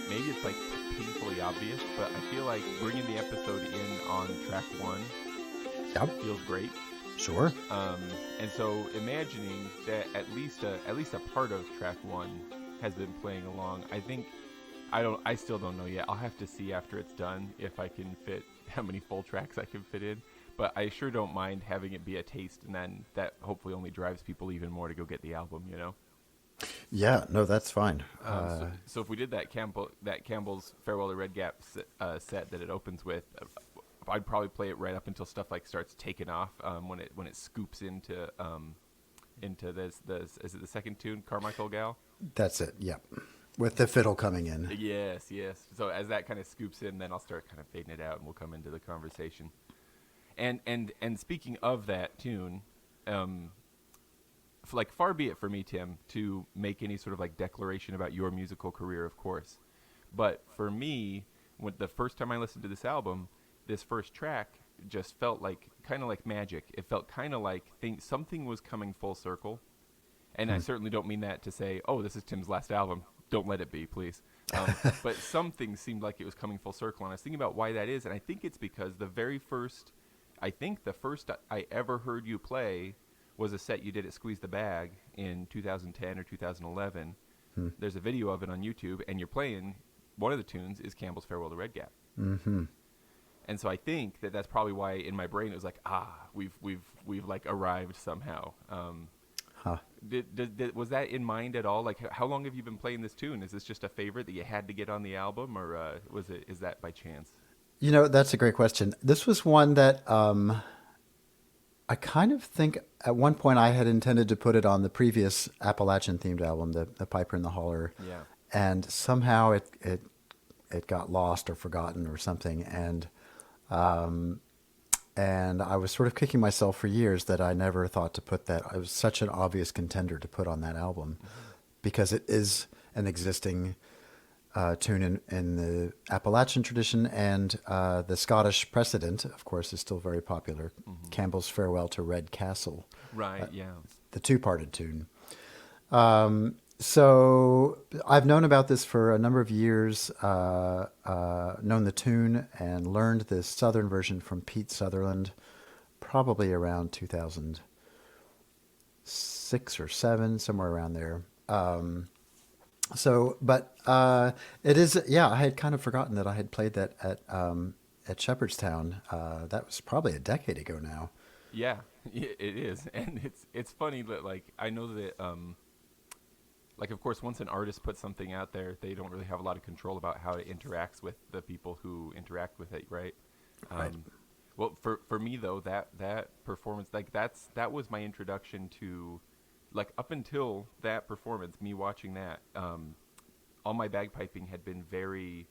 maybe it's like painfully obvious, but I feel like bringing the episode in on track one feels great. Sure. And so imagining that at least a part of track one has been playing along, I still don't know yet. I'll have to see after it's done if I can fit how many full tracks I can fit in. But I sure don't mind having it be a taste, and then that hopefully only drives people even more to go get the album, you know? Yeah, no, that's fine. So if we did that Campbell's Farewell to Red Gap set that it opens with, I'd probably play it right up until stuff like starts taking off when it scoops into this is it the second tune, Carmichael Gal? That's it. Yeah, with the fiddle coming in. Yes. So as that kind of scoops in, then I'll start kind of fading it out, and we'll come into the conversation. And speaking of that tune, like far be it for me, Tim, to make any sort of like declaration about your musical career, of course. But for me, when the first time I listened to this album, this first track just felt like kind of like magic. It felt kind of like something was coming full circle. And I certainly don't mean that to say, oh, this is Tim's last album. Don't let it be, please. But something seemed like it was coming full circle. And I was thinking about why that is. And I think it's because the first I ever heard you play was a set you did at Squeeze the Bag in 2010 or 2011. There's a video of it on YouTube, and you're playing, one of the tunes is Campbell's Farewell to Red Gap. Mm-hmm. And so I think that's probably why in my brain it was like, we've like arrived somehow. Was that in mind at all? Like, how long have you been playing this tune? Is this just a favorite that you had to get on the album, or is that by chance? You know, that's a great question. This was one that I kind of think at one point I had intended to put it on the previous Appalachian-themed album, the Piper and the Holler. Yeah. And somehow it got lost or forgotten or something. And I was sort of kicking myself for years that I never thought to put that. It was such an obvious contender to put on that album because it is an existing tune in the Appalachian tradition, and the Scottish precedent, of course, is still very popular. Campbell's Farewell to Red Castle. Right, yeah. The two-parted tune. So I've known about this for a number of years, known the tune and learned the Southern version from Pete Sutherland probably around 2006 or 7, somewhere around there. It is, I had kind of forgotten that I had played that at Shepherdstown. That was probably a decade ago now. Yeah, it is. And it's funny that, like, I know that, like, of course, once an artist puts something out there, they don't really have a lot of control about how it interacts with the people who interact with it, right? Right. Well, for me, though, that performance, like, that was my introduction to, like, up until that performance, me watching that, all my bagpiping had been very,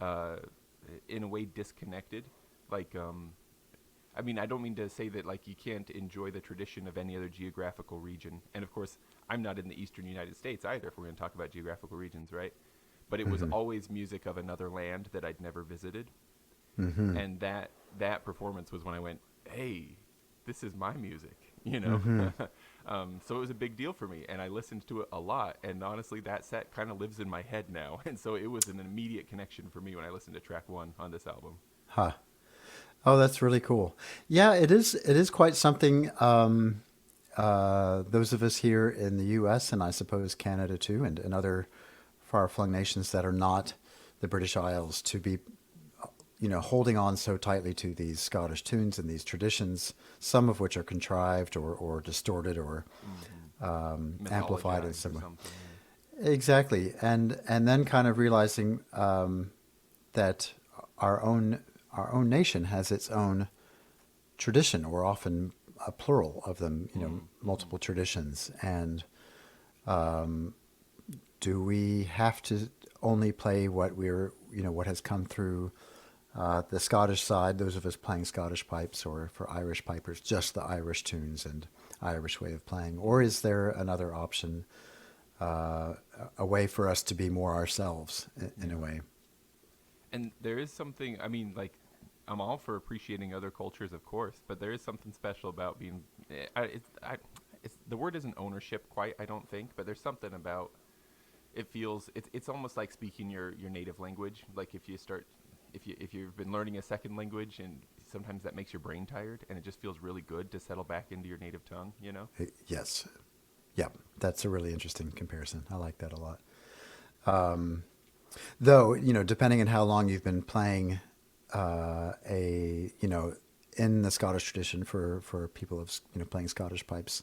uh, in a way, disconnected. Like, I mean, I don't mean to say that like you can't enjoy the tradition of any other geographical region. And of course, I'm not in the eastern United States either, if we're going to talk about geographical regions, right? But it was Hmm. always music of another land that I'd never visited. Hmm. And that performance was when I went, hey, this is my music, you know? Hmm. So it was a big deal for me, and I listened to it a lot. And honestly, that set kind of lives in my head now. And so it was an immediate connection for me when I listened to track one on this album. Huh. Oh, that's really cool. Yeah, it is. It is quite something. Those of us here in the U.S. and I suppose Canada too, and other far-flung nations that are not the British Isles, to be, holding on so tightly to these Scottish tunes and these traditions, some of which are contrived or distorted or amplified in Mythologized or some way. something. Exactly, and then kind of realizing that our own our own nation has its own tradition, or often a plural of them, Yeah. Mm-hmm. multiple traditions. And do we have to only play what what has come through the Scottish side, those of us playing Scottish pipes, or for Irish pipers, just the Irish tunes and Irish way of playing? Or is there another option, uh, a way for us to be more ourselves in a Yeah. way? And there is something, I mean, like, I'm all for appreciating other cultures, of course, but there is something special about being. It's the word isn't ownership quite, I don't think, but there's something about it feels. It's almost like speaking your native language. Like if you've been learning a second language, and sometimes that makes your brain tired, and it just feels really good to settle back into your native tongue. You know? Yes. Yeah, that's a really interesting comparison. I like that a lot. Though, depending on how long you've been playing in the Scottish tradition, for people of, playing Scottish pipes,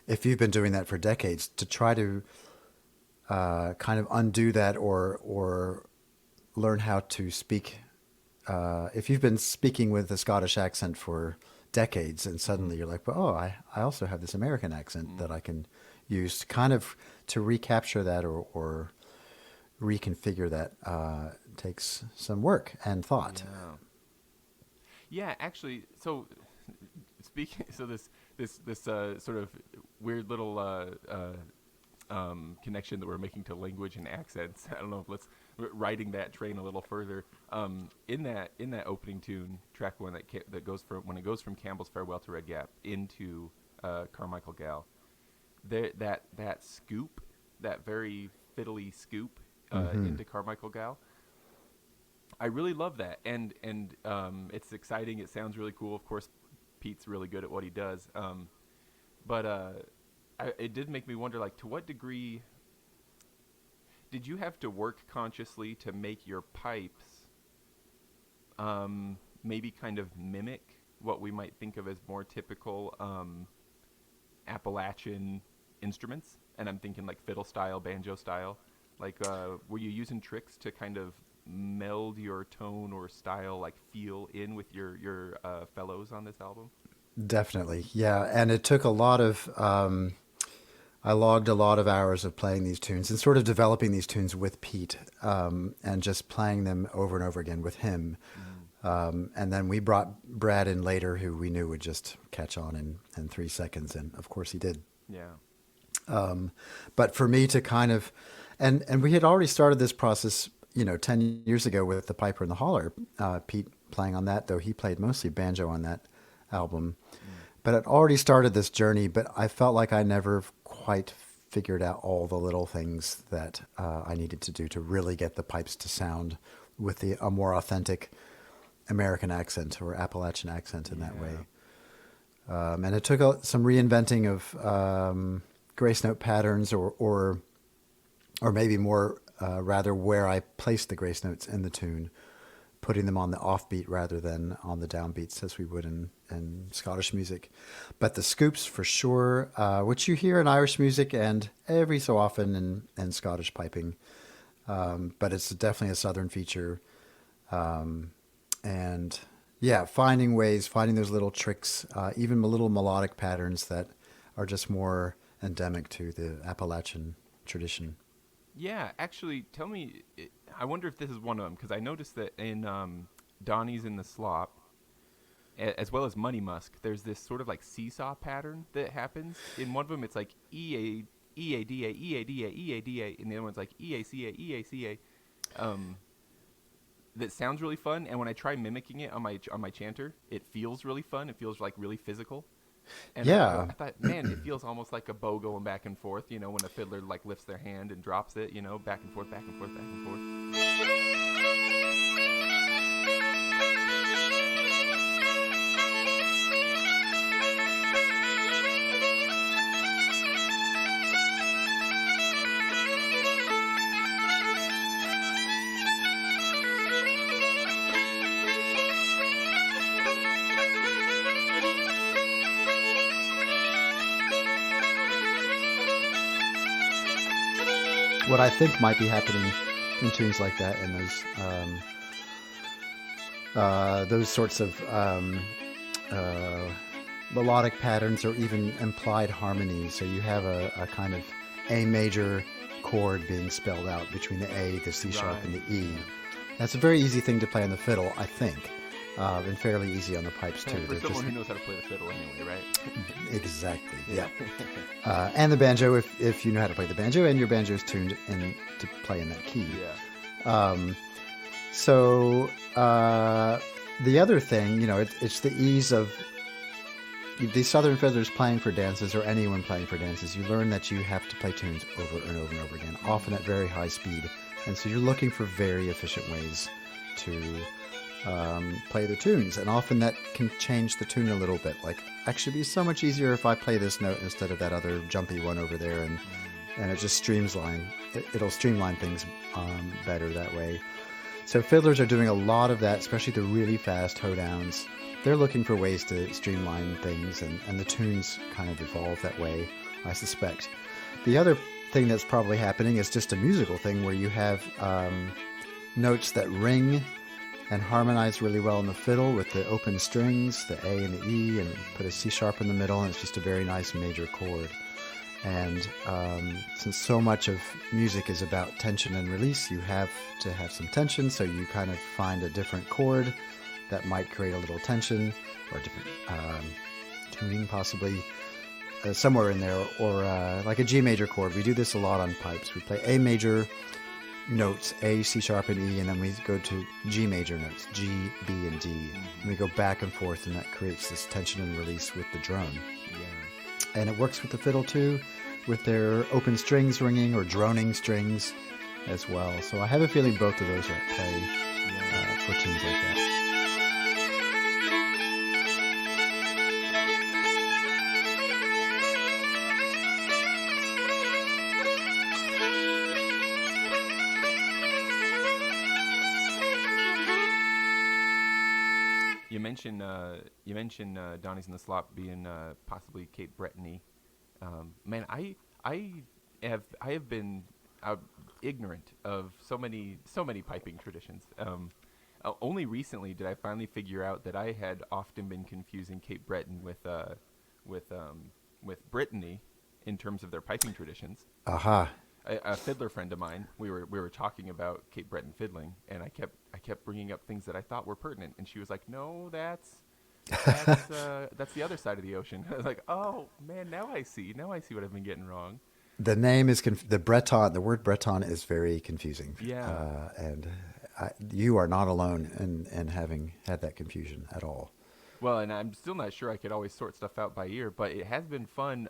if you've been doing that for decades, to try to kind of undo that, or learn how to speak, if you've been speaking with a Scottish accent for decades, and Mm-hmm. suddenly you're like, well, oh, I also have this American accent that Mm. I can use to kind of to recapture that, or reconfigure that, takes some work and thought. Yeah. Yeah, actually, so speaking, so this sort of weird little connection that we're making to language and accents. I don't know. Let's riding that train a little further. In that opening tune, track one that goes from when it goes from Campbell's Farewell to Red Gap into Carmichael Gal. There that scoop, that very fiddly scoop Hmm. into Carmichael Gal. I really love that, and it's exciting. It sounds really cool. Of course, Pete's really good at what he does. But it did make me wonder, like, to what degree did you have to work consciously to make your pipes maybe kind of mimic what we might think of as more typical Appalachian instruments? And I'm thinking like fiddle style, banjo style. Like, were you using tricks to kind of meld your tone or style, like feel in with your fellows on this album? Definitely, yeah. And it took a lot of. I logged a lot of hours of playing these tunes and sort of developing these tunes with Pete, and just playing them over and over again with him. Mm, And then we brought Brad in later, who we knew would just catch on in 3 seconds, and of course he did. yeah. But for me to kind of, and we had already started this process, 10 years ago with the Piper and the Holler. Pete playing on that, though he played mostly banjo on that album. Mm, But I'd already started this journey, but I felt like I never quite figured out all the little things that I needed to do to really get the pipes to sound with a more authentic American accent or Appalachian accent in that yeah. way. And it took some reinventing of grace note patterns, or maybe more, rather, where I placed the grace notes in the tune, putting them on the offbeat rather than on the downbeats as we would in Scottish music. But the scoops, for sure, which you hear in Irish music and every so often in Scottish piping, but it's definitely a Southern feature. And yeah, finding those little tricks, even little melodic patterns that are just more endemic to the Appalachian tradition. Yeah, actually, tell me. I wonder if this is one of them because I noticed that in Donnie's in the Slop, as well as Money Musk, there's this sort of like seesaw pattern that happens. In one of them, it's like EADA, and the other one's like EACA. Um, that sounds really fun, and when I try mimicking it on my chanter, it feels really fun. It feels like really physical. And Yeah. I thought, man, it feels almost like a bow going back and forth, when a fiddler like lifts their hand and drops it, back and forth, back and forth, back and forth. What I think might be happening in tunes like that, and those sorts of melodic patterns, or even implied harmonies. So you have a kind of A major chord being spelled out between the A, the C sharp, and the E. That's a very easy thing to play on the fiddle, I think, and fairly easy on the pipes too. For someone who knows how to play the fiddle anyway, right? Exactly. Yeah. And the banjo, if you know how to play the banjo, and your banjo is tuned in to play in that key. Yeah. So the other thing, it's the ease of the Southern fiddlers playing for dances, or anyone playing for dances. You learn that you have to play tunes over and over and over again, often at very high speed, and so you're looking for very efficient ways to play the tunes, and often that can change the tune a little bit. Like, actually, it'd be so much easier if I play this note instead of that other jumpy one over there, and it just it'll streamline things better that way. So fiddlers are doing a lot of that, especially the really fast hoedowns. They're looking for ways to streamline things, and the tunes kind of evolve that way, I suspect. The other thing that's probably happening is just a musical thing where you have notes that ring and harmonize really well in the fiddle with the open strings, the A and the E, and put a C sharp in the middle, and it's just a very nice major chord. And since so much of music is about tension and release, you have to have some tension, so you kind of find a different chord that might create a little tension, or a different tuning possibly somewhere in there, or like a G major chord. We do this a lot on pipes. We play A major notes, A, C sharp, and E, and then we go to G major notes, G, B, and D. And we go back and forth, and that creates this tension and release with the drone. Yeah. And it works with the fiddle too, with their open strings ringing or droning strings as well. So I have a feeling both of those are at play for tunes like that. You mentioned Donnie's in the Slop being possibly Cape Breton-y. Man, I have been ignorant of so many piping traditions. Only recently did I finally figure out that I had often been confusing Cape Breton with Brittany in terms of their piping traditions. Aha. A fiddler friend of mine, we were talking about Cape Breton fiddling, and I kept bringing up things that I thought were pertinent, and she was like, "No, that's the other side of the ocean." I was like, "Oh man, now I see what I've been getting wrong." The name is the word Breton is very confusing. Yeah, and you are not alone in having had that confusion at all. Well, and I'm still not sure I could always sort stuff out by ear, but it has been fun.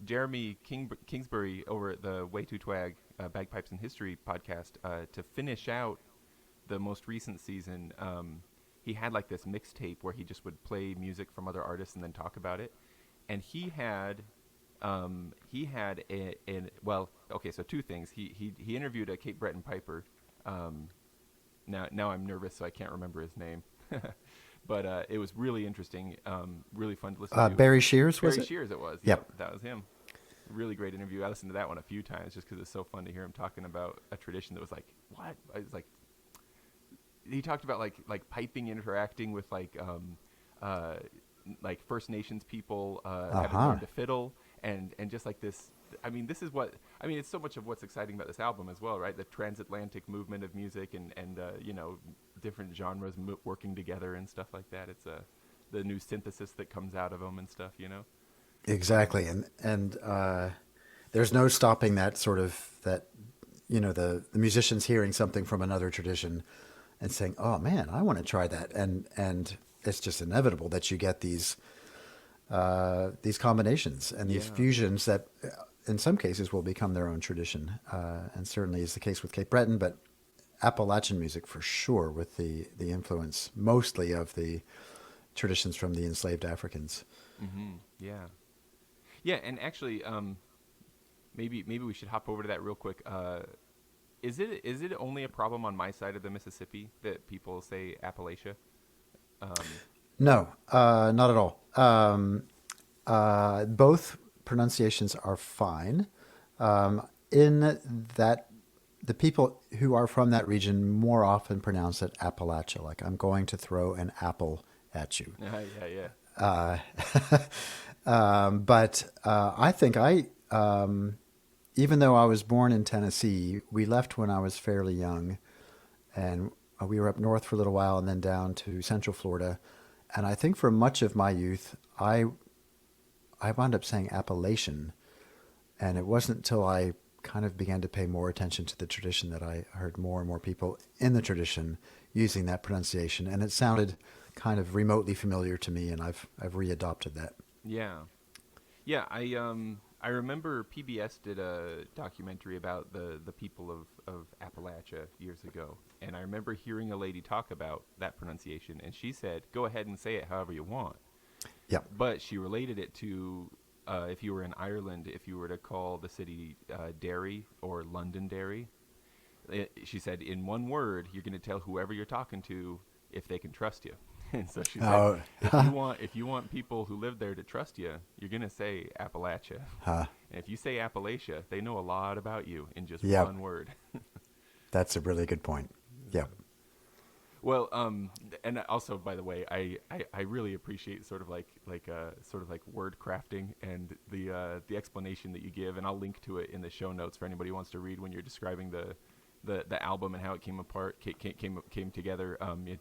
Jeremy Kingsbury over at the Wetootwaag Bagpipes and History podcast, to finish out the most recent season, he had like this mixtape where he just would play music from other artists and then talk about it. And he had so two things. He interviewed a Cape Breton piper. Now I'm nervous, so I can't remember his name. But it was really interesting, really fun to listen to. Barry Shears, was it? Barry Shears, it was. Yep. That was him. Really great interview. I listened to that one a few times just because it's so fun to hear him talking about a tradition that was like, what? It's like, he talked about like piping interacting with like First Nations people having learned to fiddle, and just like this I mean, this is what I mean. It's so much of what's exciting about this album as well, right? The transatlantic movement of music and you know, different genres working together and stuff like that. It's the new synthesis that comes out of them and stuff, you know. Exactly, and there's no stopping that sort of that, you know, the musicians hearing something from another tradition and saying, "Oh man, I want to try that," and it's just inevitable that you get these combinations and these Yeah. fusions that, in some cases, will become their own tradition, and certainly is the case with Cape Breton, but Appalachian music for sure, with the influence mostly of the traditions from the enslaved Africans. Yeah. Yeah, and actually, maybe we should hop over to that real quick. Is it only a problem on my side of the Mississippi that people say Appalachia? Um, No, not at all. Both pronunciations are fine. In that, the people who are from that region more often pronounce it Appalachia, like I'm going to throw an apple at you. yeah, yeah. But I think even though I was born in Tennessee, we left when I was fairly young, and we were up north for a little while and then down to Central Florida. And I think for much of my youth, I wound up saying Appalachian, and it wasn't until I kind of began to pay more attention to the tradition that I heard more and more people in the tradition using that pronunciation, and it sounded kind of remotely familiar to me, and I've readopted that. Yeah. Yeah, I remember PBS did a documentary about the people of Appalachia years ago, and I remember hearing a lady talk about that pronunciation, and she said, "Go ahead and say it however you want." Yeah. But she related it to if you were in Ireland, if you were to call the city Derry or Londonderry, she said, in one word, you're going to tell whoever you're talking to if they can trust you. And so she said, Oh, if you want people who live there to trust you, you're going to say Appalachia. huh. And if you say Appalachia, they know a lot about you in just Yep. one word. That's a really good point. Yeah. Well, and also, by the way, I really appreciate sort of like word crafting and the explanation that you give, and I'll link to it in the show notes for anybody who wants to read when you're describing the album and how it came apart, came together.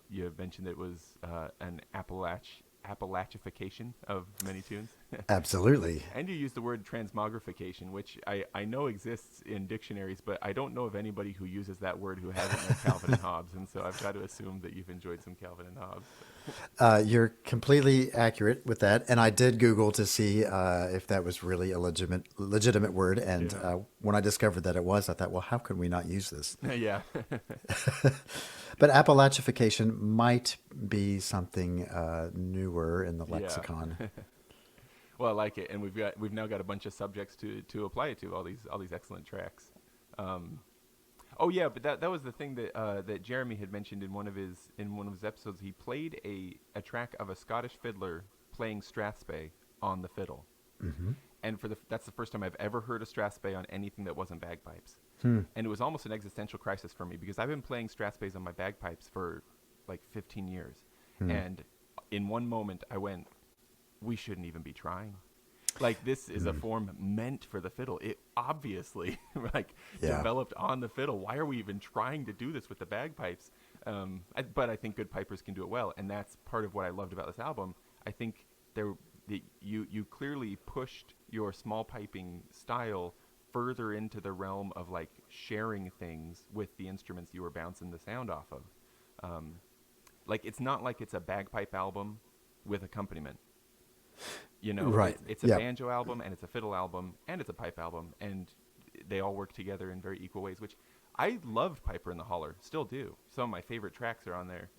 You mentioned it was an Appalachification of many tunes. Absolutely. And you used the word transmogrification, which I know exists in dictionaries, but I don't know of anybody who uses that word who hasn't read Calvin and Hobbes, and so I've got to assume that you've enjoyed some Calvin and Hobbes. You're completely accurate with that, and I did Google to see if that was really a legitimate word. And Yeah. when I discovered that it was, I thought, well, how can we not use this? Yeah. But Appalachification might be something newer in the Yeah. lexicon. Well, I like it, and we've now got a bunch of subjects to apply it to, all these excellent tracks. Oh yeah, but that was the thing that Jeremy had mentioned in one of his episodes. He played a track of a Scottish fiddler playing Strathspey on the fiddle, and that's the first time I've ever heard a Strathspey on anything that wasn't bagpipes. And it was almost an existential crisis for me because I've been playing Strathspeys on my bagpipes for like 15 years, and in one moment I went, we shouldn't even be trying. Like, this is a form meant for the fiddle. It obviously developed on the fiddle. Why are we even trying to do this with the bagpipes? But I think good pipers can do it well, and that's part of what I loved about this album. I think you clearly pushed your small piping style further into the realm of like sharing things with the instruments you were bouncing the sound off of. Like, it's not like it's a bagpipe album with accompaniment. You know, Right. it's a Yeah. banjo album, and it's a fiddle album, and it's a pipe album, and they all work together in very equal ways, which I loved Piper in the Holler, still do. Some of my favorite tracks are on there.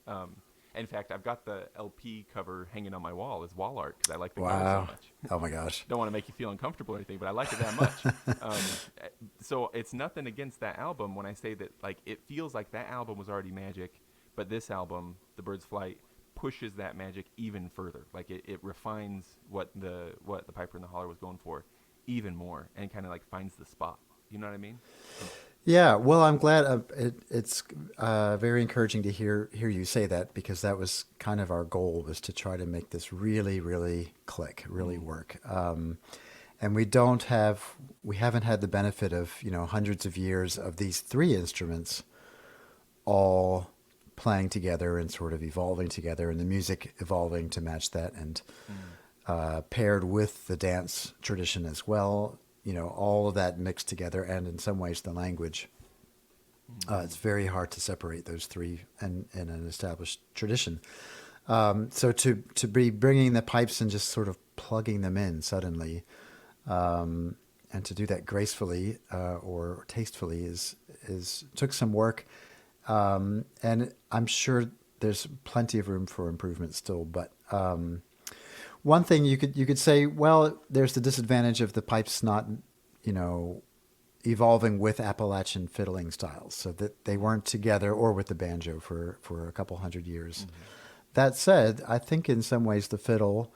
In fact, I've got the LP cover hanging on my wall as wall art because I like the cover so Wow. much. Oh my gosh. Don't want to make you feel uncomfortable or anything, but I like it that much. So it's nothing against that album when I say that, like, it feels like that album was already magic, but this album, The Bird's Flight, pushes that magic even further. Like, it refines what the Piper in the Holler was going for even more, and kind of like finds the spot. You know what I mean? Yeah, well, I'm glad. It's very encouraging to hear you say that, because that was kind of our goal, was to try to make this really, really click, really work. And we haven't had the benefit of, hundreds of years of these three instruments all playing together and sort of evolving together, and the music evolving to match that, and paired with the dance tradition as well. All of that mixed together, and in some ways the language. It's very hard to separate those three in an established tradition. So to be bringing the pipes and just sort of plugging them in suddenly, and to do that gracefully or tastefully is took some work, and I'm sure there's plenty of room for improvement still. But one thing you could say, well, there's the disadvantage of the pipes not, evolving with Appalachian fiddling styles, so that they weren't together, or with the banjo for a couple hundred years. Mm-hmm. That said, I think in some ways the fiddle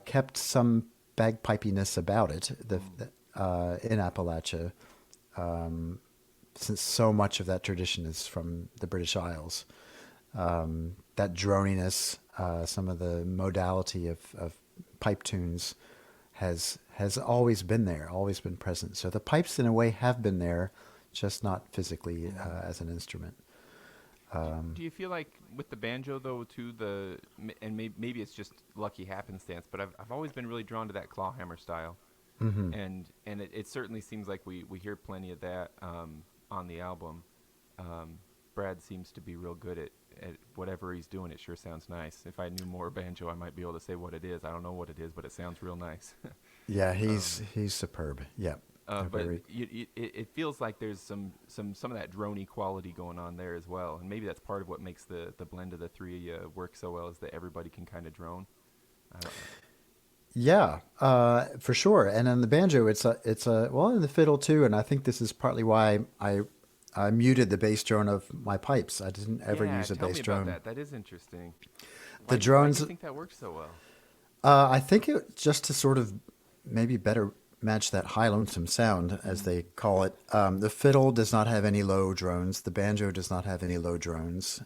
kept some bagpipiness about it in Appalachia, since so much of that tradition is from the British Isles. That droniness, some of the modality of pipe tunes has always been there, always been present. So the pipes in a way have been there, just not physically as an instrument. Do you feel like with the banjo though too, and maybe it's just lucky happenstance, but I've always been really drawn to that claw hammer style, mm-hmm. and it certainly seems like we hear plenty of that on the album. Brad seems to be real good at whatever he's doing. It sure sounds nice. If I knew more banjo, I might be able to say what it is. I don't know what it is, but it sounds real nice. Yeah, he's superb. Yeah. But it feels like there's some of that drony quality going on there as well, and maybe that's part of what makes the blend of the three work so well, is that everybody can kind of drone. I don't know. Yeah, for sure. And on the banjo, it's a well, in the fiddle too. And I think this is partly why I muted the bass drone of my pipes. I didn't ever use a bass drone. Tell me about that. That is interesting. The drones. Why do you think that works so well? I think it just to sort of maybe better match that high lonesome sound, as they call it. The fiddle does not have any low drones. The banjo does not have any low drones.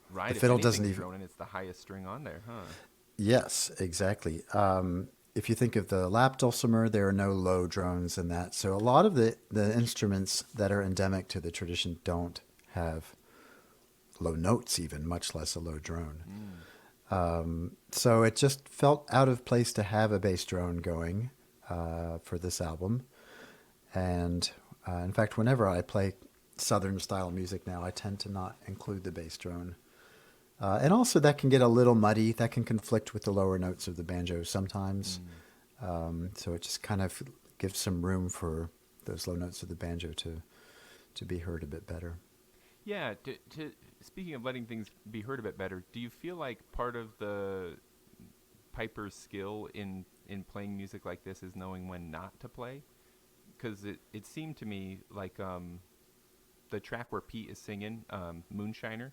Right. The fiddle doesn't even. Droning, it's the highest string on there, huh? Yes, exactly. If you think of the lap dulcimer, there are no low drones in that. So a lot of the instruments that are endemic to the tradition don't have low notes, even, much less a low drone. So it just felt out of place to have a bass drone going for this album. And in fact, whenever I play Southern style music now, I tend to not include the bass drone. And also that can get a little muddy. That can conflict with the lower notes of the banjo sometimes. So it just kind of gives some room for those low notes of the banjo to be heard a bit better. Yeah. Speaking of letting things be heard a bit better, do you feel like part of the piper's skill in playing music like this is knowing when not to play? Because it seemed to me like the track where Pete is singing, Moonshiner,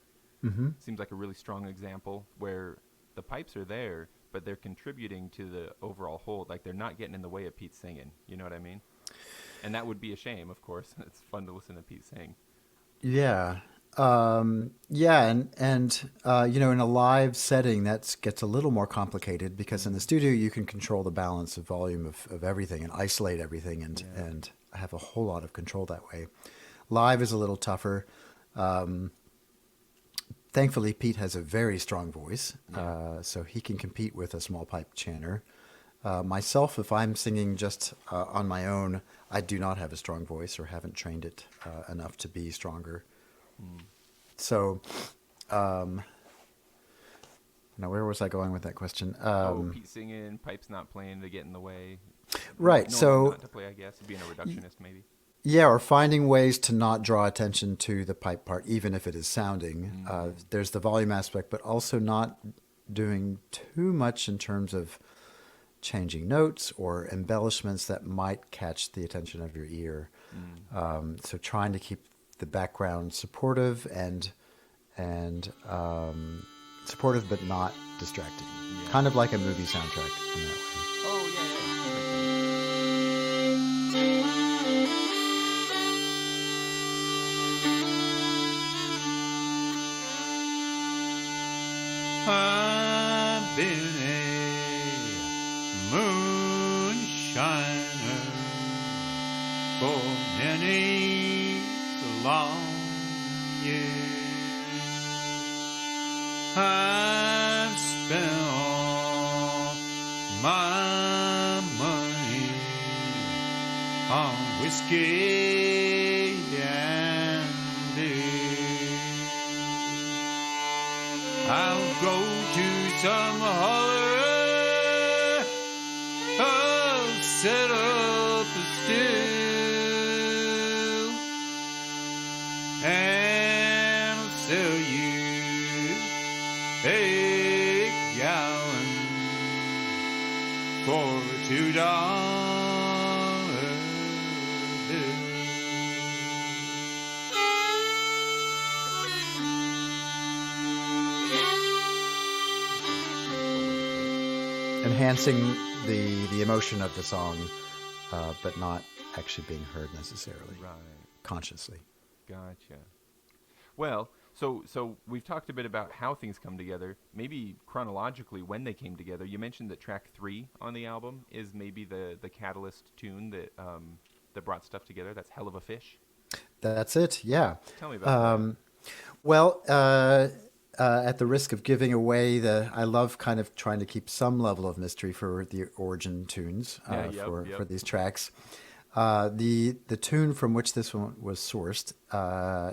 seems like a really strong example where the pipes are there, but they're contributing to the overall whole. Like, they're not getting in the way of Pete singing. You know what I mean? And that would be a shame, of course. It's fun to listen to Pete sing. Yeah. Yeah. And in a live setting, that gets a little more complicated, because in the studio, you can control the balance of volume of everything and isolate everything and have a whole lot of control that way. Live is a little tougher. Thankfully, Pete has a very strong voice, so he can compete with a small pipe chanter. Myself, if I'm singing just on my own, I do not have a strong voice, or haven't trained it enough to be stronger. So, now where was I going with that question? Pete singing, pipes not playing to get in the way. Right. So not to play, I guess, being a reductionist, maybe. Yeah, or finding ways to not draw attention to the pipe part, even if it is sounding. There's the volume aspect, but also not doing too much in terms of changing notes or embellishments that might catch the attention of your ear. So trying to keep the background supportive and supportive, but not distracting. Yeah. Kind of like a movie soundtrack in that way. Oh, yeah. I've been a moonshiner many long years I've spent all my money on whiskey and beer. I'll go to some holler, I'll set up a stew, and I'll sell you a gallon for $2 bill. Enhancing the emotion of the song, but not actually being heard necessarily, Right. consciously. Gotcha. Well, so we've talked a bit about how things come together. Maybe chronologically when they came together. You mentioned that track 3 on the album is maybe the catalyst tune that brought stuff together. That's Hell of a Fish. That's it. Yeah. Tell me about that. Well, at the risk of giving away I love kind of trying to keep some level of mystery for the origin tunes for these tracks. The tune from which this one was sourced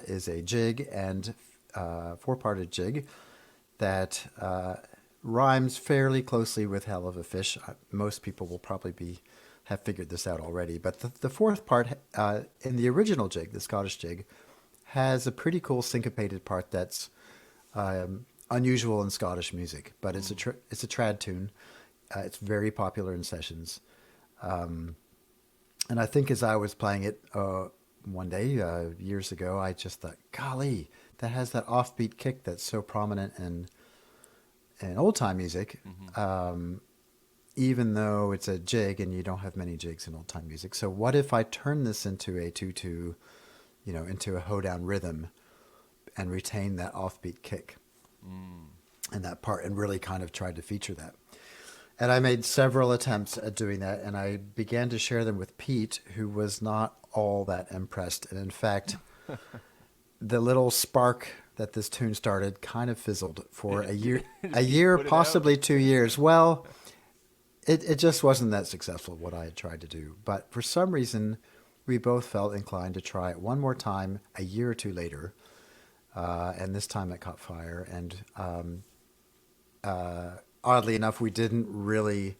is a jig and 4-parted jig that rhymes fairly closely with Hell of a Fish. Most people will probably have figured this out already, but the fourth part in the original jig, the Scottish jig, has a pretty cool syncopated part that's unusual in Scottish music, but it's a trad tune. It's very popular in sessions. And I think as I was playing it one day, years ago, I just thought, golly, that has that offbeat kick that's so prominent in old-time music, even though it's a jig and you don't have many jigs in old-time music. So what if I turn this into a 2/2, into a hoedown rhythm and retain that offbeat kick and that part and really kind of tried to feature that. And I made several attempts at doing that, and I began to share them with Pete, who was not all that impressed. And in fact, the little spark that this tune started kind of fizzled for a year, possibly 2 years. Well, it just wasn't that successful, what I had tried to do. But for some reason, we both felt inclined to try it one more time a year or two later. And this time it caught fire. And oddly enough, we didn't really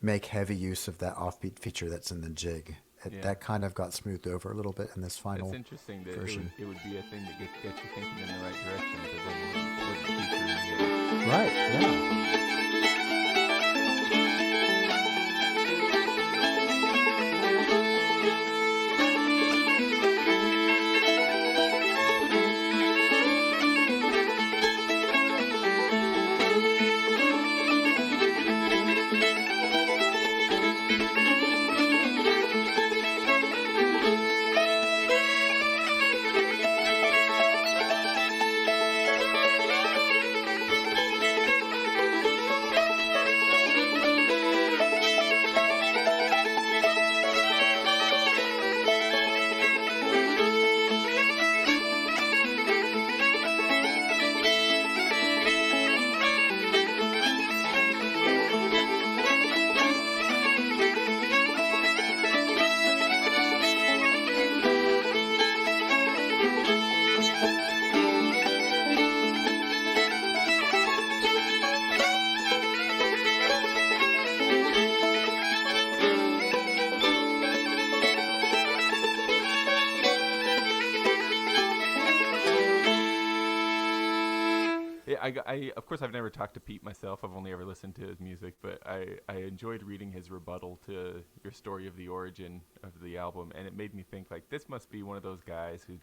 make heavy use of that offbeat feature that's in the jig. That kind of got smoothed over a little bit in this final version. It's interesting that it would be a thing that gets you thinking in the right direction, but then wouldn't feature in the Right, yeah. Of course, I've never talked to Pete myself. I've only ever listened to his music, but I enjoyed reading his rebuttal to your story of the origin of the album, and it made me think, like, this must be one of those guys who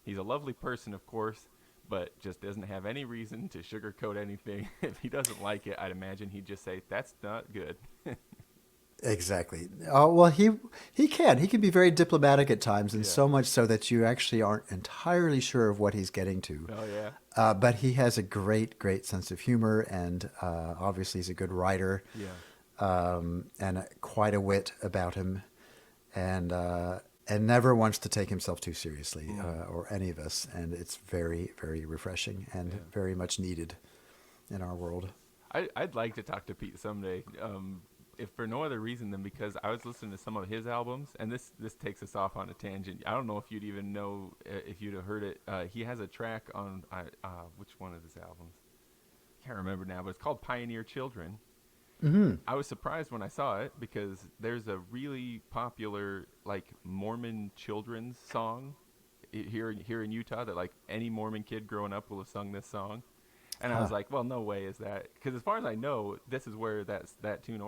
he's a lovely person, of course, but just doesn't have any reason to sugarcoat anything. If he doesn't like it, I'd imagine he'd just say, that's not good. Exactly. Well, he can be very diplomatic at times, and so much so that you actually aren't entirely sure of what he's getting to. Oh, yeah. But he has a great sense of humor, and obviously he's a good writer. Yeah. And quite a wit about him. And and never wants to take himself too seriously, or any of us. And it's very, very refreshing and very much needed in our world. I'd like to talk to Pete someday, if for no other reason than because I was listening to some of his albums, and this takes us off on a tangent. I don't know if you'd even know if you'd have heard it. He has a track on which one of his albums? I can't remember now, but it's called Pioneer Children. Mm-hmm. I was surprised when I saw it because there's a really popular like Mormon children's song here in Utah that like any Mormon kid growing up will have sung this song. And I was like, well, no way is that. Because as far as I know, this is where that tune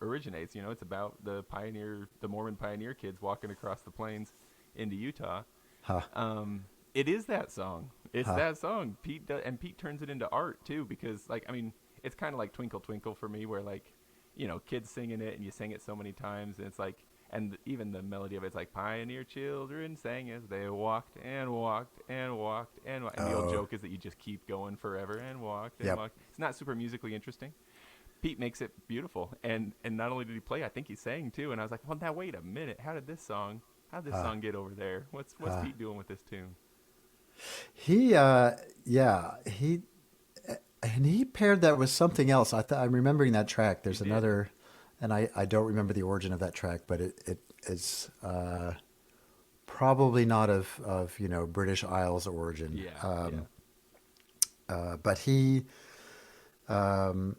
originates. You know, it's about the Mormon pioneer kids walking across the plains into Utah. Huh. It is that song. It's that song. Pete turns it into art, too, because, like, I mean, it's kind of like Twinkle Twinkle for me where, like, you know, kids singing it and you sing it so many times. And it's like, and even the melody of it's like, pioneer children sang as they walked and walked and walked and walked. And the old joke is that you just keep going forever and walked and walked. It's not super musically interesting. Pete makes it beautiful. And not only did he play, I think he sang too. And I was like, well, now wait a minute. How did this song get over there? What's Pete doing with this tune? He paired that with something else. I'm remembering that track. There's another, and I don't remember the origin of that track, but it is probably not of British Isles origin. But he has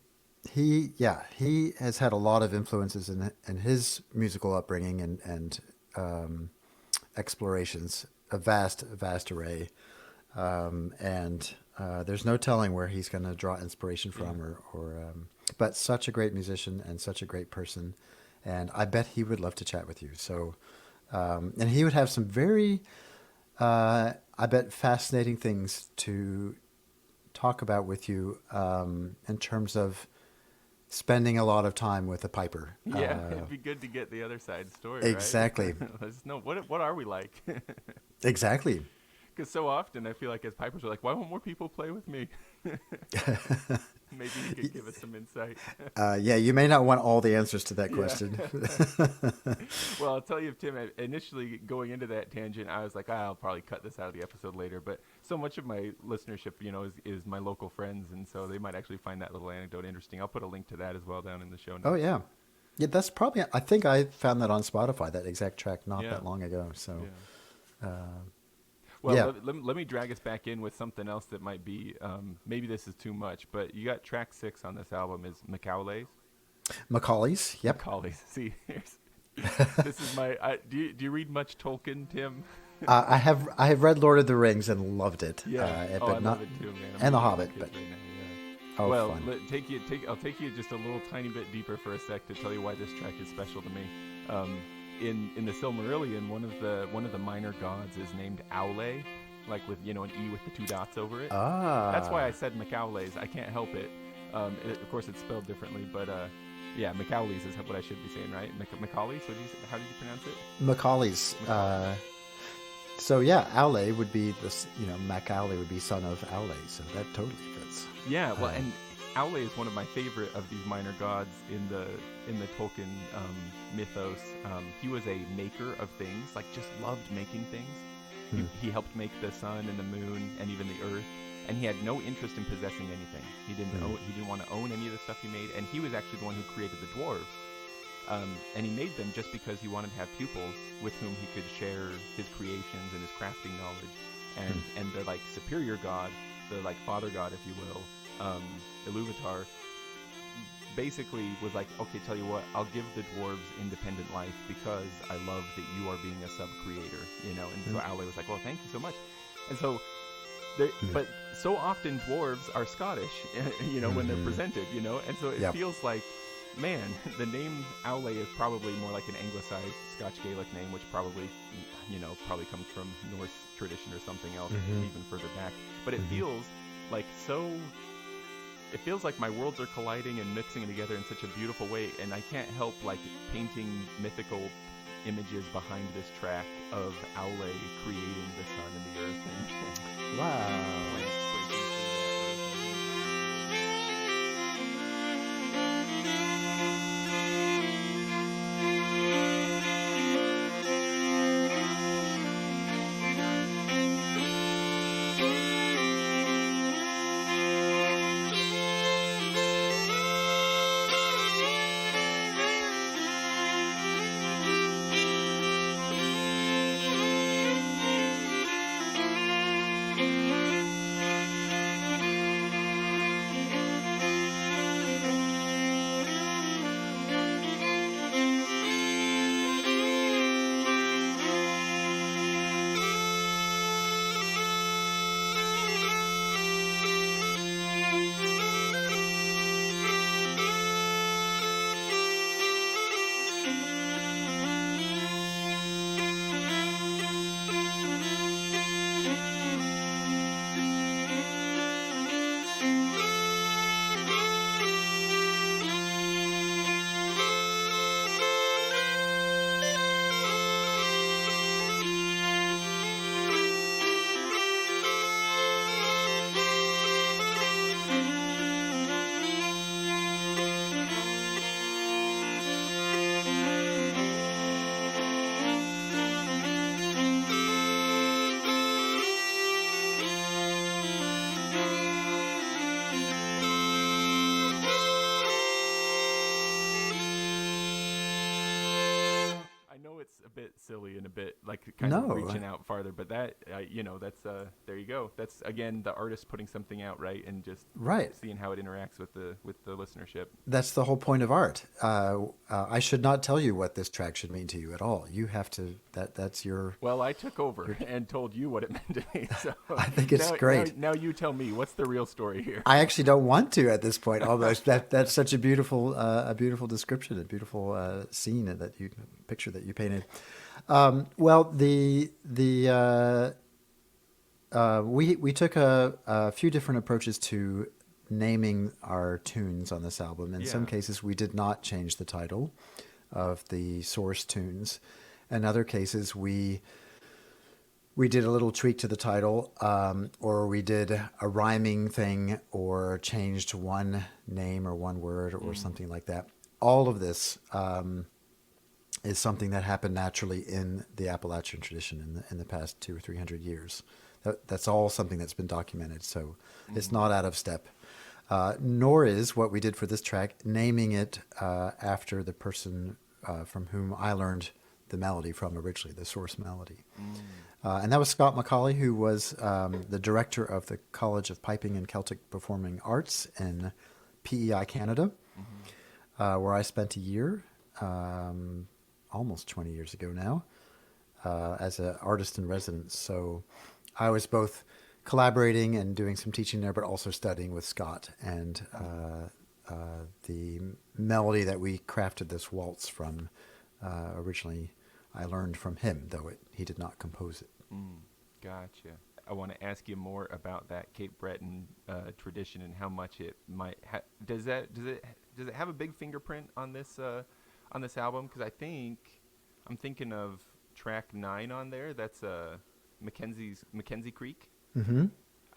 had a lot of influences in his musical upbringing and explorations, a vast array. And there's no telling where he's going to draw inspiration from, but such a great musician and such a great person, and I bet he would love to chat with you. So, and he would have some very, I bet, fascinating things to talk about with you in terms of spending a lot of time with a piper. Yeah, it'd be good to get the other side story. Exactly. Right? Let us know what are we like. Exactly. Because so often I feel like as pipers are like, why won't more people play with me? Maybe you could give us some insight. You may not want all the answers to that question. Well, I'll tell you, Tim, initially going into that tangent, I was like, I'll probably cut this out of the episode later. But so much of my listenership, is my local friends. And so they might actually find that little anecdote interesting. I'll put a link to that as well down in the show notes. Oh, yeah. Yeah, that's probably, I think I found that on Spotify, that exact track, not that long ago. So, well, let me drag us back in with something else that might be, maybe this is too much, but you got track 6 on this album is Macaulay's. Macaulay's, yep. Macaulay's. See, this is my. Do you read much Tolkien, Tim? I have read Lord of the Rings and loved it. Yeah, but I not, love it too, man. And The Hobbit, but. Right now, Oh, well, fun. I'll take you just a little tiny bit deeper for a sec to tell you why this track is special to me. In the Silmarillion, one of the minor gods is named Aule, like with an E with the 2 dots over it. That's why I said Macaulay's. I can't help it. Of course, it's spelled differently, but Macaulay's is what I should be saying, right? Macaulay's. How did you pronounce it? Macaulay's. So yeah, Aule would be this. Macaulay would be son of Aule, so that totally fits. Yeah, well, and Aule is one of my favorite of these minor gods in the Tolkien mythos. He was a maker of things, like just loved making things. He helped make the sun and the moon and even the earth, and he had no interest in possessing anything. He didn't want to own any of the stuff he made, and he was actually the one who created the dwarves. And he made them just because he wanted to have pupils with whom he could share his creations and his crafting knowledge. And the like superior god, the like father god, if you will, Ilúvatar, basically was like, okay, tell you what, I'll give the dwarves independent life because I love that you are being a sub-creator, And so Aule was like, well, thank you so much. And so, but so often dwarves are Scottish, when they're presented, And so it feels like, man, the name Aule is probably more like an anglicized Scotch Gaelic name, which probably comes from Norse tradition or something else, even further back. But it feels like it feels like my worlds are colliding and mixing together in such a beautiful way, and I can't help like painting mythical images behind this track of Aule creating the sun and the earth. And Wow. it's a bit silly and a bit like kind of No. reaching out farther. But that, that's there you go. That's again the artist putting something out, right, and just Right. seeing how it interacts with the listenership. That's the whole point of art. I should not tell you what this track should mean to you at all. You have to. That's your. Well, I took over and told you what it meant to me. So I think it's now, great. Now you tell me what's the real story here. I actually don't want to at this point. Almost that's such a beautiful description, a beautiful scene picture that you painted. Well, we took a few different approaches to naming our tunes on this album. In some cases, we did not change the title of the source tunes. In other cases, we did a little tweak to the title, or we did a rhyming thing, or changed one name or one word or something like that. All of this is something that happened naturally in the Appalachian tradition in the past 200 or 300 years. That's all something that's been documented, so it's not out of step. Nor is what we did for this track naming it after the person from whom I learned the melody from originally, the source melody. And that was Scott Macaulay, who was the director of the College of Piping and Celtic Performing Arts in PEI, Canada, where I spent a year, almost 20 years ago now, as an artist in residence. So I was both collaborating and doing some teaching there, but also studying with Scott. And the melody that we crafted this waltz from, originally I learned from him, though he did not compose it. Gotcha. I want to ask you more about that Cape Breton tradition and how much it might does it have a big fingerprint on this album? Because I'm thinking of track 9 on there. That's Mackenzie Creek. Mm-hmm.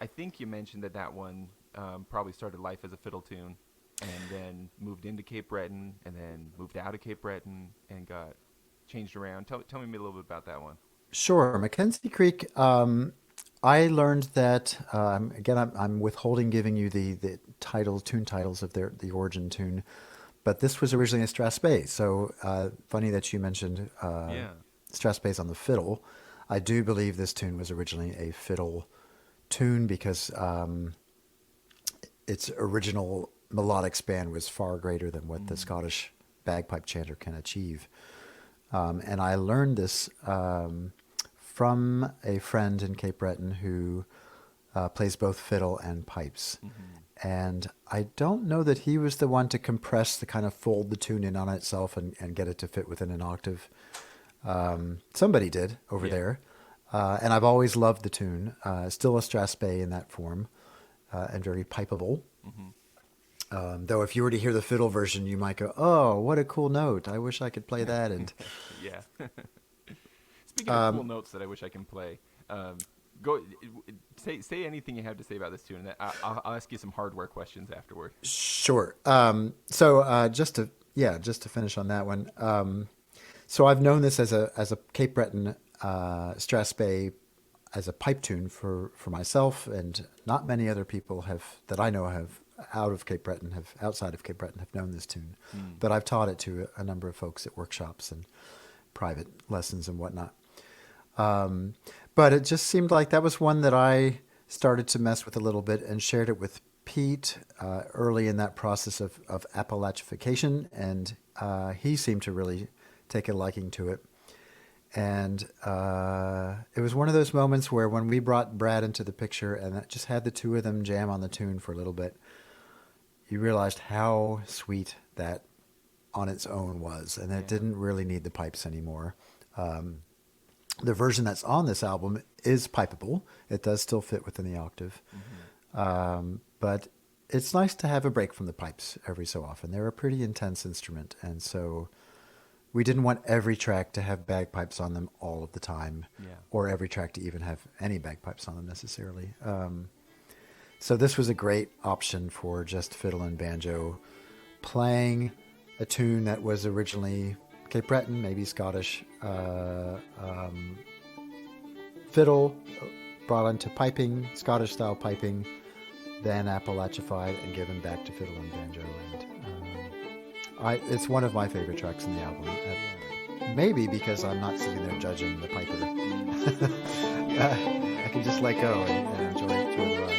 I think you mentioned that one probably started life as a fiddle tune, and then moved into Cape Breton, and then moved out of Cape Breton, and got changed around. Tell me a little bit about that one. Sure. Mackenzie Creek, I learned that, again, I'm withholding giving you the tune titles of the origin tune, but this was originally a Strathspey. So funny that you mentioned Strathspeys on the fiddle. I do believe this tune was originally a fiddle tune because its original melodic span was far greater than what the Scottish bagpipe chanter can achieve. And I learned this from a friend in Cape Breton who plays both fiddle and pipes. And I don't know that he was the one to compress, to kind of fold the tune in on itself and get it to fit within an octave. Somebody did over there. And I've always loved the tune. Still a Strathspey in that form, and very pipeable. Though if you were to hear the fiddle version, you might go, "Oh, what a cool note! I wish I could play that." And Speaking of cool notes that I wish I can play, go say anything you have to say about this tune, and I'll ask you some hardware questions afterward. Sure. So just to finish on that one. So I've known this as a Cape Breton Strathspey as a pipe tune for myself, and not many other people that I know have outside of Cape Breton have known this tune. But I've taught it to a number of folks at workshops and private lessons and whatnot. But it just seemed like that was one that I started to mess with a little bit and shared it with Pete early in that process of Appalachification, and he seemed to really take a liking to it. And it was one of those moments where when we brought Brad into the picture and just had the two of them jam on the tune for a little bit, you realized how sweet that on its own was, and it didn't really need the pipes anymore. The version that's on this album is pipeable. It does still fit within the octave. But it's nice to have a break from the pipes every so often. They're a pretty intense instrument, and so we didn't want every track to have bagpipes on them all of the time, or every track to even have any bagpipes on them necessarily. So this was a great option for just fiddle and banjo, playing a tune that was originally Cape Breton, maybe Scottish, fiddle brought into piping, Scottish style piping, then Appalachified and given back to fiddle and banjo. And it's one of my favorite tracks in the album. Maybe because I'm not sitting there judging the piper. I can just let go and enjoy the ride.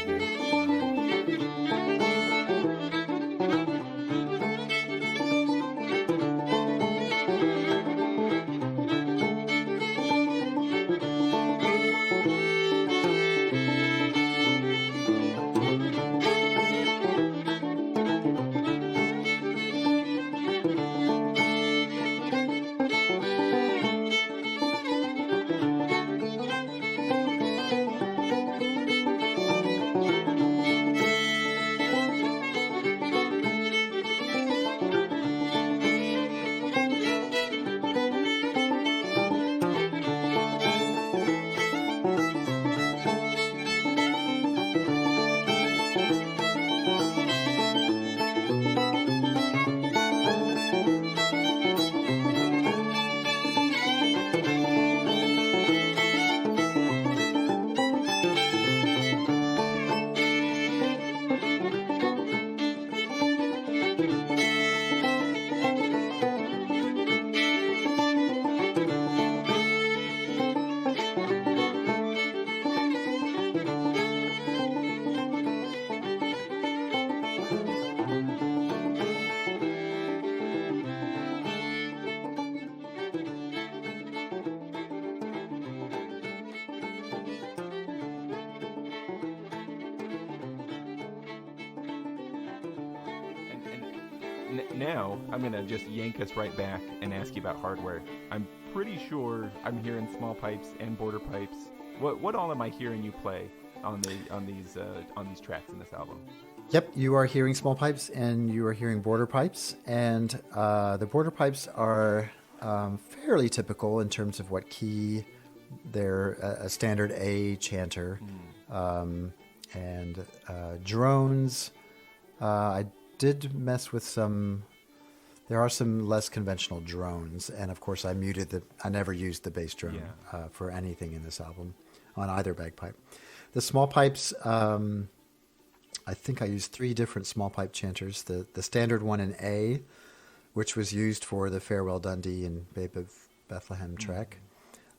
Now I'm gonna just yank us right back and ask you about hardware. I'm pretty sure I'm hearing small pipes and border pipes. What all am I hearing you play on these tracks in this album? Yep, you are hearing small pipes and you are hearing border pipes, and the border pipes are fairly typical in terms of what key. They're a standard A chanter, and drones. I did mess with some. There are some less conventional drones, and of course I never used the bass drone for anything in this album on either bagpipe. The small pipes, I think I used 3 different small pipe chanters. The standard one in A, which was used for the Farewell Dundee and Babe of Bethlehem track,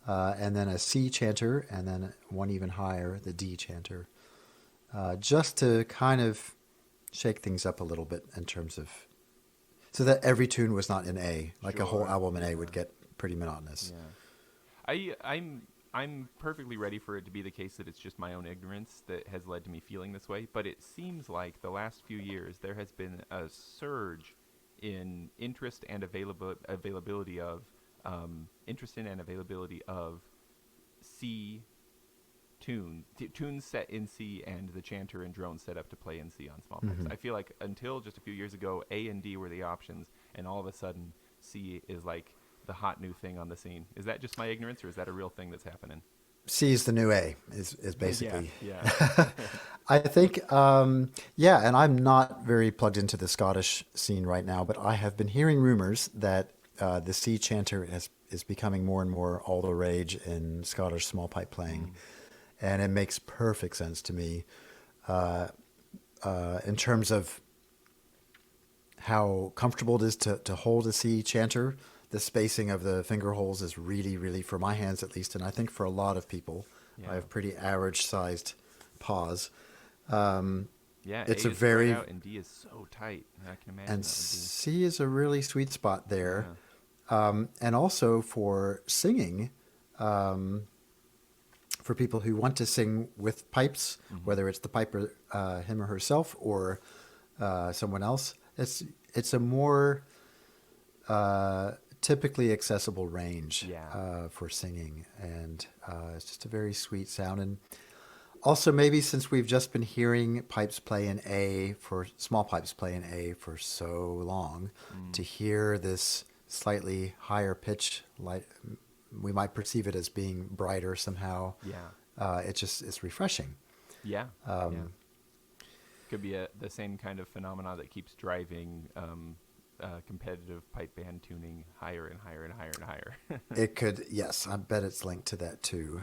and then a C chanter, and then one even higher, the D chanter, just to kind of shake things up a little bit in terms of, so that every tune was not in A. Like a whole album in A would get pretty monotonous. Yeah. I'm perfectly ready for it to be the case that it's just my own ignorance that has led to me feeling this way, but it seems like the last few years there has been a surge in interest and availability of C tunes set in C and the chanter and drone set up to play in C on small pipes. I feel like until just a few years ago, A and D were the options, and all of a sudden C is like the hot new thing on the scene. Is that just my ignorance, or is that a real thing that's happening? C is the new A, is basically. Yeah. I think, and I'm not very plugged into the Scottish scene right now, but I have been hearing rumors that the C chanter is becoming more and more all the rage in Scottish small pipe playing. And it makes perfect sense to me in terms of how comfortable it is to hold a C chanter. The spacing of the finger holes is really, really, for my hands at least, and I think for a lot of people, I have pretty average-sized paws. It's A a is very spread out and D is so tight. I can imagine. and that would C is a really sweet spot there, and also for singing. For people who want to sing with pipes, whether it's the piper, him or herself, or someone else, it's a more typically accessible range for singing, and it's just a very sweet sound. And also, maybe since we've just been hearing pipes play in A small pipes play in A for so long, to hear this slightly higher pitch, like we might perceive it as being brighter somehow. It's refreshing. Could be the same kind of phenomena that keeps driving competitive pipe band tuning higher and higher and higher and higher. It could, yes, I bet it's linked to that too.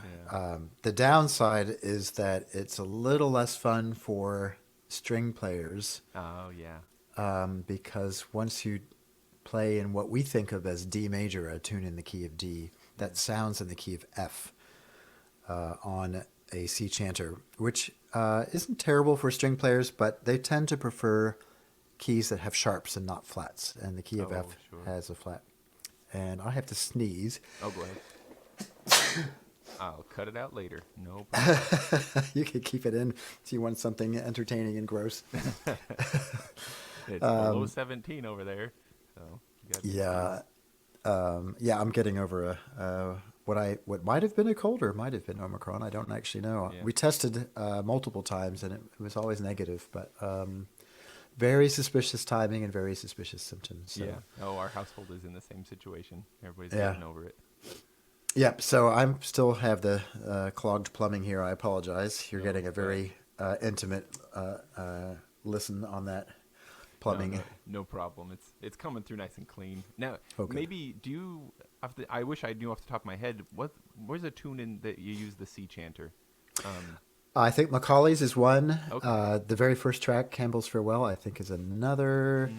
The downside is that it's a little less fun for string players. Oh yeah. Because once you play in what we think of as D major, a tune in the key of D that sounds in the key of F on a C chanter, which isn't terrible for string players, but they tend to prefer keys that have sharps and not flats, and the key of F sure. has a flat. And I have to sneeze. Oh, go ahead. I'll cut it out later. No problem. You can keep it in if you want something entertaining and gross. It's below 17 over there. So you gotta be Yeah. Yeah, I'm getting over what might have been a cold or might have been Omicron. I don't actually know. Yeah. We tested multiple times and it was always negative, but very suspicious timing and very suspicious symptoms. So. Yeah. Oh, our household is in the same situation. Everybody's Yeah. getting over it. Yep. So I'm still have the clogged plumbing here. I apologize. You're No, getting a it's very intimate listen on that plumbing. No problem. It's coming through nice and clean. Now, Oh, good. maybe do you? I wish I knew off the top of my head. Where's a tune in that you use the C chanter? I think Macaulay's is one. Okay. The very first track, Campbell's Farewell, I think is another.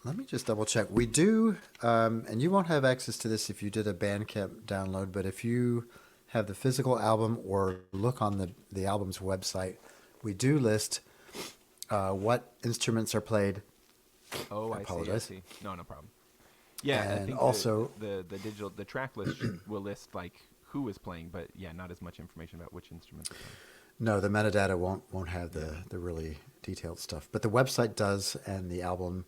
Let me just double check. We do, and you won't have access to this if you did a Bandcamp download, but if you have the physical album or look on the album's website, we do list what instruments are played. Oh, I apologize. see. No problem. Yeah, I And think also- the digital track list will list like who is playing, but yeah, not as much information about which instruments are playing. No, the metadata won't have the really detailed stuff, but the website does, and the album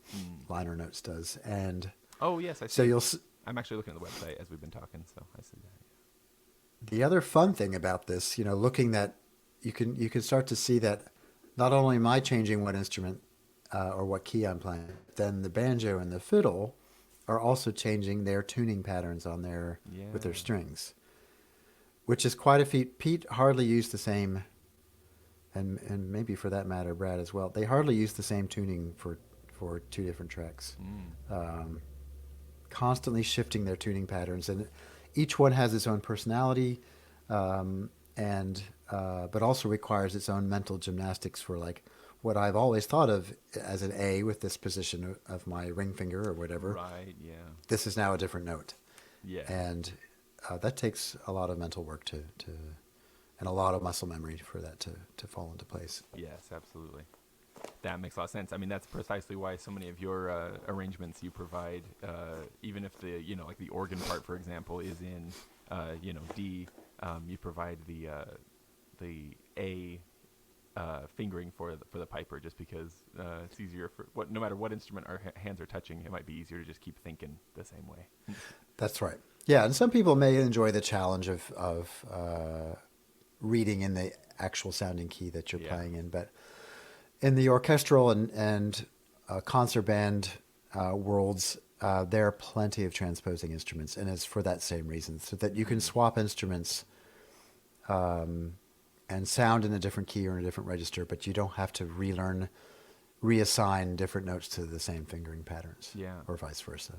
liner notes does, and Oh yes, I see. so I'm actually looking at the website as we've been talking, so I see that. The other fun thing about this, looking that you can start to see that not only am I changing what instrument or what key I'm playing, then the banjo and the fiddle are also changing their tuning patterns on with their Yeah. strings, which is quite a feat. Pete hardly used the same, and maybe for that matter, Brad as well. They hardly use the same tuning for two different tracks. Constantly shifting their tuning patterns, and each one has its own personality, but also requires its own mental gymnastics for like what I've always thought of as an A with this position of my ring finger or whatever. Right. Yeah. This is now a different note, Yeah. and that takes a lot of mental work to and a lot of muscle memory for that to fall into place. Yes, absolutely. That makes a lot of sense. I mean, that's precisely why so many of your arrangements you provide, even if the like the organ part, for example, is in D, you provide the A fingering for the piper, just because it's easier for no matter what instrument our hands are touching, it might be easier to just keep thinking the same way. That's right. Yeah, and some people may enjoy the challenge of reading in the actual sounding key that you're playing in, but in the orchestral and concert band worlds, there are plenty of transposing instruments, and it's for that same reason, so that you can swap instruments and sound in a different key or in a different register, but you don't have to reassign different notes to the same fingering patterns, or vice versa.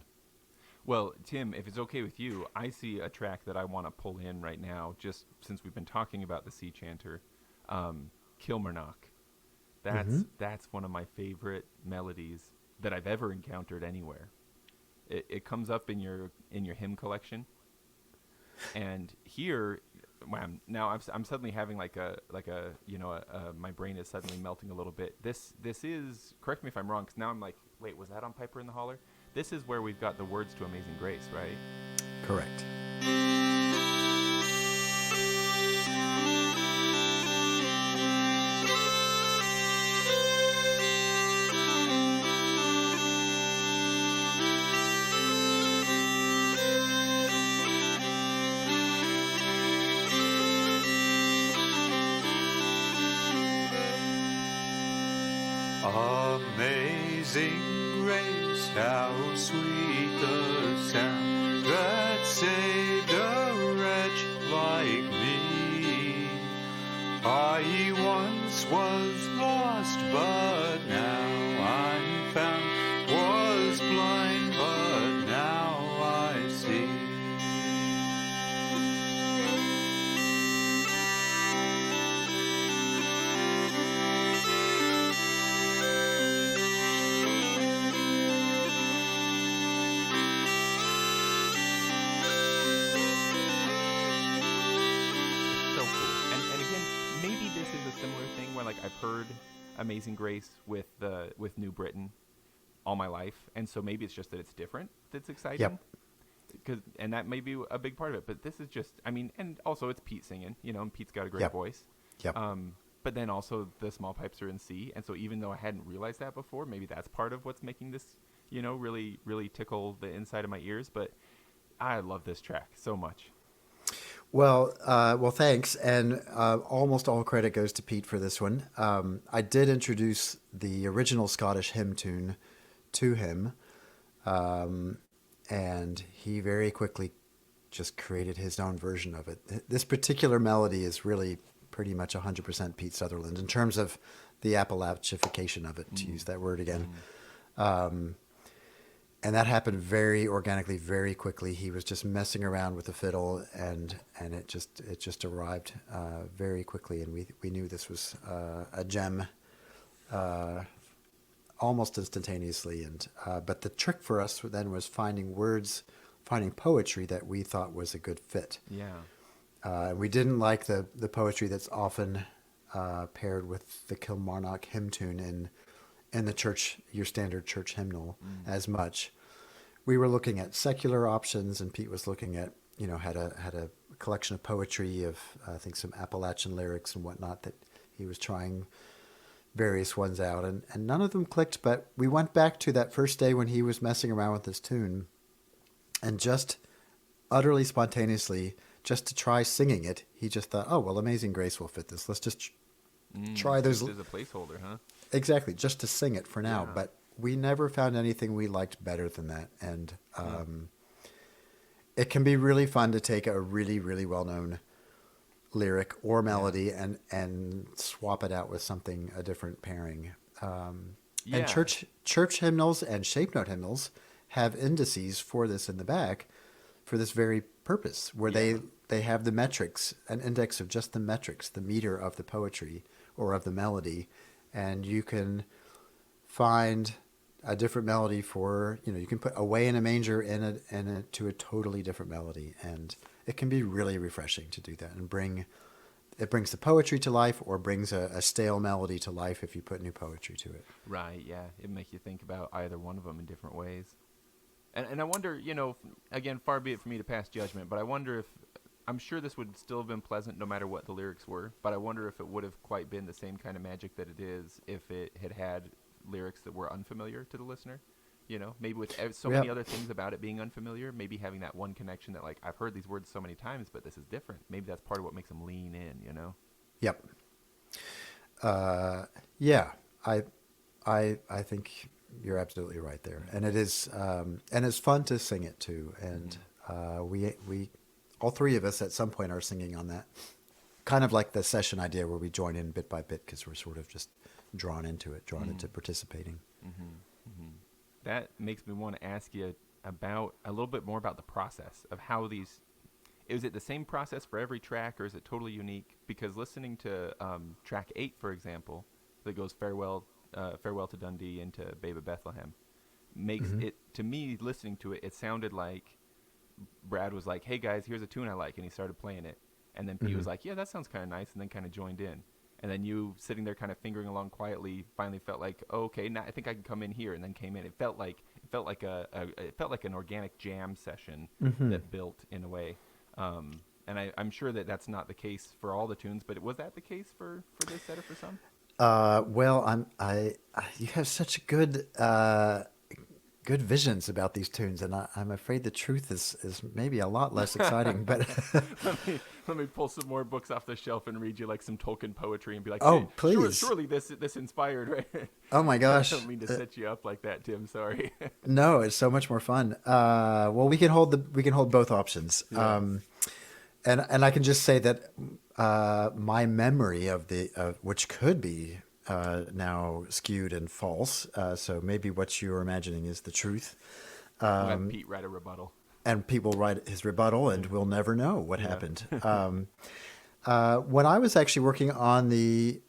Well, Tim, if it's okay with you, I see a track that I want to pull in right now, just since we've been talking about the sea chanter, Kilmarnock. That's one of my favorite melodies that I've ever encountered anywhere. It comes up in your hymn collection, and here, I'm suddenly having like a my brain is suddenly melting a little bit. This is, correct me if I'm wrong, because now I'm like, wait, was that on Piper in the Holler? This is where we've got the words to Amazing Grace, right? Correct. Amazing grace, how sweet the sound that saved a wretch like me. I once was lost, but now I'm found, was blind, but now I see. I've heard Amazing Grace with New Britain all my life, and so maybe it's just that it's different that's exciting. And that may be a big part of it. But this is just, I mean, and also it's Pete singing, and Pete's got a great voice. But then also the small pipes are in C, and so even though I hadn't realized that before, maybe that's part of what's making this, really, really tickle the inside of my ears. But I love this track so much. Well, thanks, and almost all credit goes to Pete for this one. I did introduce the original Scottish hymn tune to him, and he very quickly just created his own version of it. This particular melody is really pretty much 100% Pete Sutherland in terms of the Appalachification of it, to use that word again. And that happened very organically, very quickly. He was just messing around with the fiddle, and it just arrived very quickly, and we knew this was a gem almost instantaneously. And but the trick for us then was finding words, finding poetry that we thought was a good fit. We didn't like the poetry that's often paired with the Kilmarnock hymn tune in the church, your standard church hymnal, as much. We were looking at secular options, and Pete was looking at, had a collection of poetry of, I think, some Appalachian lyrics and whatnot that he was trying various ones out, and none of them clicked. But we went back to that first day when he was messing around with this tune, and just utterly spontaneously, just to try singing it, he just thought, oh, well, Amazing Grace will fit this. Let's just try those. Just as a placeholder, huh? Exactly, just to sing it for now. But we never found anything we liked better than that. And it can be really fun to take a really, really well-known lyric or melody and swap it out with something, a different pairing. And church hymnals and shape note hymnals have indices for this in the back for this very purpose, where they have the metrics, an index of just the metrics, the meter of the poetry or of the melody, and you can find a different melody for, you can put Away in a Manger in it to a totally different melody, and it can be really refreshing to do that and it brings the poetry to life, or brings a stale melody to life if you put new poetry to it. Right, yeah. It makes you think about either one of them in different ways. And I wonder, again, far be it for me to pass judgment, but I wonder if, I'm sure this would still have been pleasant no matter what the lyrics were, but I wonder if it would have quite been the same kind of magic that it is if it had lyrics that were unfamiliar to the listener. Maybe with so many other things about it being unfamiliar, maybe having that one connection that, like, I've heard these words so many times, but this is different. Maybe that's part of what makes them lean in, Yep. I think you're absolutely right there, and it is, and it's fun to sing it too. And we all three of us at some point are singing on that, kind of like the session idea where we join in bit by bit because we're sort of just drawn into participating. That makes me want to ask you about a little bit more about the process of how these. Is it the same process for every track, or is it totally unique? Because listening to track 8, for example, that goes Farewell to Dundee into Babe of Bethlehem, makes it, to me, listening to it, it sounded like Brad was like, hey guys, here's a tune I like, and he started playing it, and then Pete was like, yeah, that sounds kind of nice, and then kind of joined in, and then you sitting there kind of fingering along quietly finally felt like, oh, okay, now I think I can come in here, and then came in. It felt like an organic jam session that built in a way. And I'm sure that that's not the case for all the tunes, but was that the case for this set or for some? Well, you have such good visions about these tunes, and I'm afraid the truth is maybe a lot less exciting. But let me pull some more books off the shelf and read you like some Tolkien poetry and be like, oh, hey, please, surely this inspired, right? Oh my gosh, I don't mean to set you up like that, Tim. Sorry. No, it's so much more fun. Well, we can hold both options. Yeah. And I can just say that my memory of which could be now skewed and false. So maybe what you're imagining is the truth. We'll have Pete write a rebuttal. And Pete will write his rebuttal, and we'll never know what happened. When I was actually working on the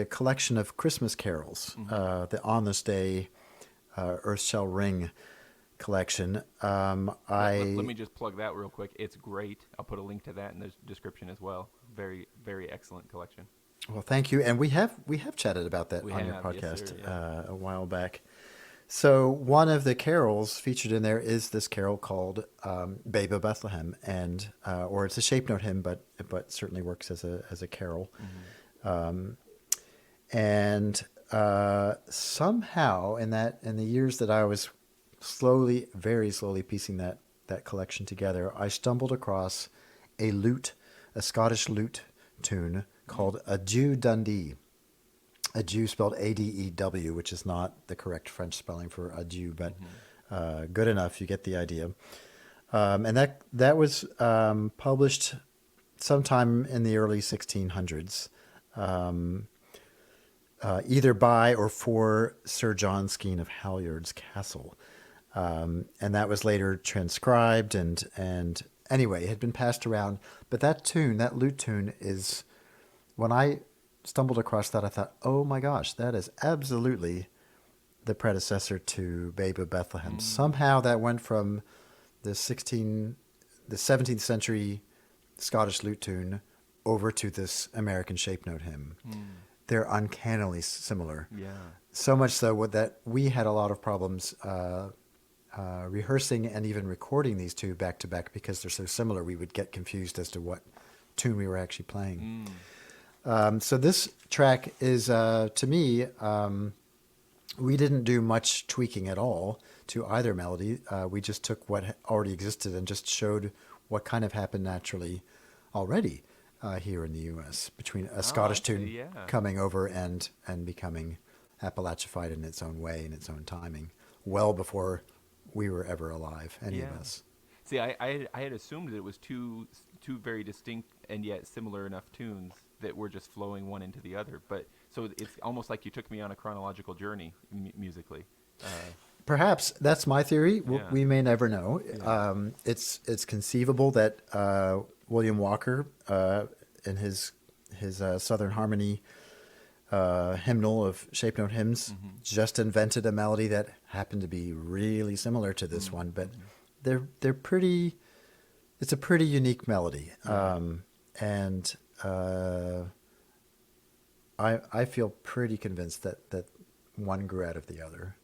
collection of Christmas carols, the On This Day, Earth Shall Ring collection, let me just plug that real quick. It's great. I'll put a link to that in the description as well. Very, very excellent collection. Well, thank you. And we have chatted about that We on your have, yes, podcast sir, yeah. a while back. So one of the carols featured in there is this carol called "Babe of Bethlehem," and or it's a shape note hymn, but certainly works as a carol. And somehow in the years that I was very slowly piecing that collection together, I stumbled across a Scottish lute tune called "Adieu Dundee." Adieu spelled Adew, which is not the correct French spelling for adieu, but good enough. You get the idea. And that was published sometime in the early 1600s, either by or for Sir John Skene of Halyard's Castle. And that was later transcribed and anyway, it had been passed around. But that lute tune is, when I stumbled across that, I thought, oh my gosh, that is absolutely the predecessor to Babe of Bethlehem. Somehow that went from the 17th century Scottish lute tune over to this American shape note hymn. They're uncannily similar. Yeah. So much so that we had a lot of problems rehearsing and even recording these two back to back because they're so similar. We would get confused as to what tune we were actually playing. So this track is, to me, we didn't do much tweaking at all to either melody. We just took what already existed and just showed what kind of happened naturally already here in the U.S. between a Scottish tune yeah. coming over and becoming Appalachified in its own way, in its own timing, well before we were ever alive, any of us. See, I had assumed that it was two very distinct and yet similar enough tunes that were just flowing one into the other. But so it's almost like you took me on a chronological journey musically. Perhaps that's my theory. Yeah. We may never know. Yeah. It's conceivable that William Walker, in his Southern Harmony hymnal of shape note hymns, just invented a melody that happened to be really similar to this one. But they're pretty. It's a pretty unique melody, and I feel pretty convinced that one grew out of the other.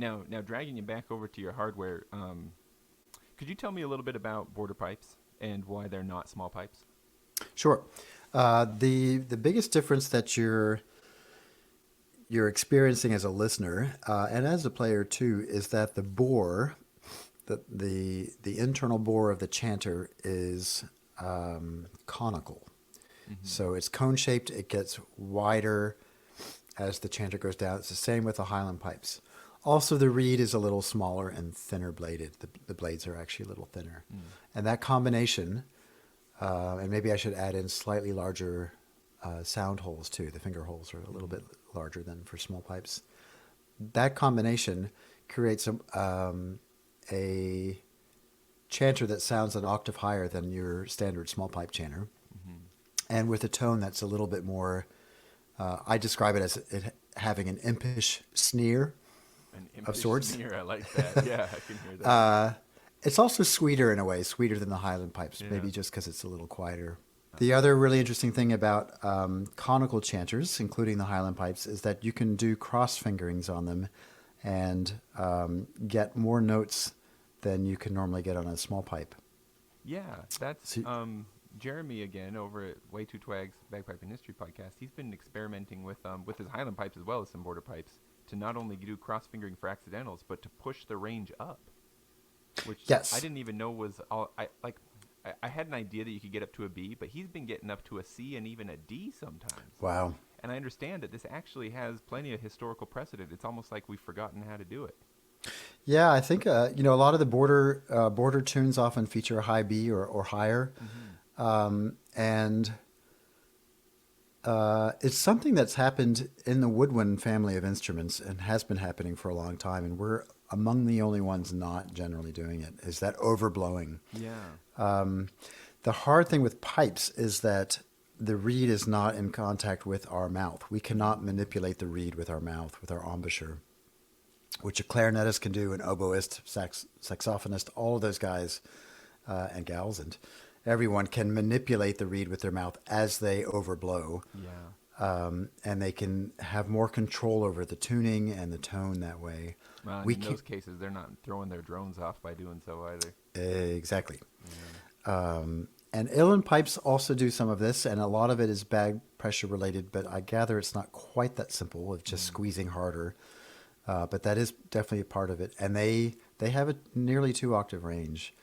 Now dragging you back over to your hardware, could you tell me a little bit about border pipes and why they're not small pipes? Sure. The biggest difference that you're experiencing as a listener and as a player too is that the bore, the internal bore of the chanter is conical. So it's cone shaped. It gets wider as the chanter goes down. It's the same with the Highland pipes. Also, the reed is a little smaller and thinner bladed. The blades are actually a little thinner. And that combination, and maybe I should add in slightly larger sound holes too. The finger holes are a little bit larger than for small pipes. That combination creates a chanter that sounds an octave higher than your standard small pipe chanter, and with a tone that's a little bit more. I describe it as it having an impish sneer An of impish sorts. sneer, I like that. Yeah, I can hear that. It's also sweeter in a way, sweeter than the Highland pipes, Yeah. maybe just because it's a little quieter. The other really interesting thing about conical chanters, including the Highland pipes, is that you can do cross fingerings on them and get more notes than you can normally get on a small pipe. Yeah, that's So- Jeremy again over at Wetootwaag's Bagpipe and History podcast. He's been experimenting with his Highland pipes as well as some border pipes to not only do cross fingering for accidentals, but to push the range up. Which Yes. I didn't even know was all. I had an idea that you could get up to a B, but he's been getting up to a C and even a D sometimes. Wow. And I understand that this actually has plenty of historical precedent. It's almost like we've forgotten how to do it. Yeah, I think a lot of the border tunes often feature a high B or higher, and it's something that's happened in the woodwind family of instruments and has been happening for a long time, and we're among the only ones not generally doing it. Is that overblowing? Yeah. The hard thing with pipes is that the reed is not in contact with our mouth. We cannot manipulate the reed with our mouth, with our embouchure, which a clarinetist can do, an oboist, saxophonist, all of those guys and gals, and everyone can manipulate the reed with their mouth as they overblow. Yeah. And they can have more control over the tuning and the tone that way. Well, and We in can't- those cases, they're not throwing their drones off by doing so either. Exactly. And uilleann pipes also do some of this, and a lot of it is bag pressure related, but I gather it's not quite that simple of just squeezing harder. But that is definitely a part of it. And they have a nearly 2-octave range.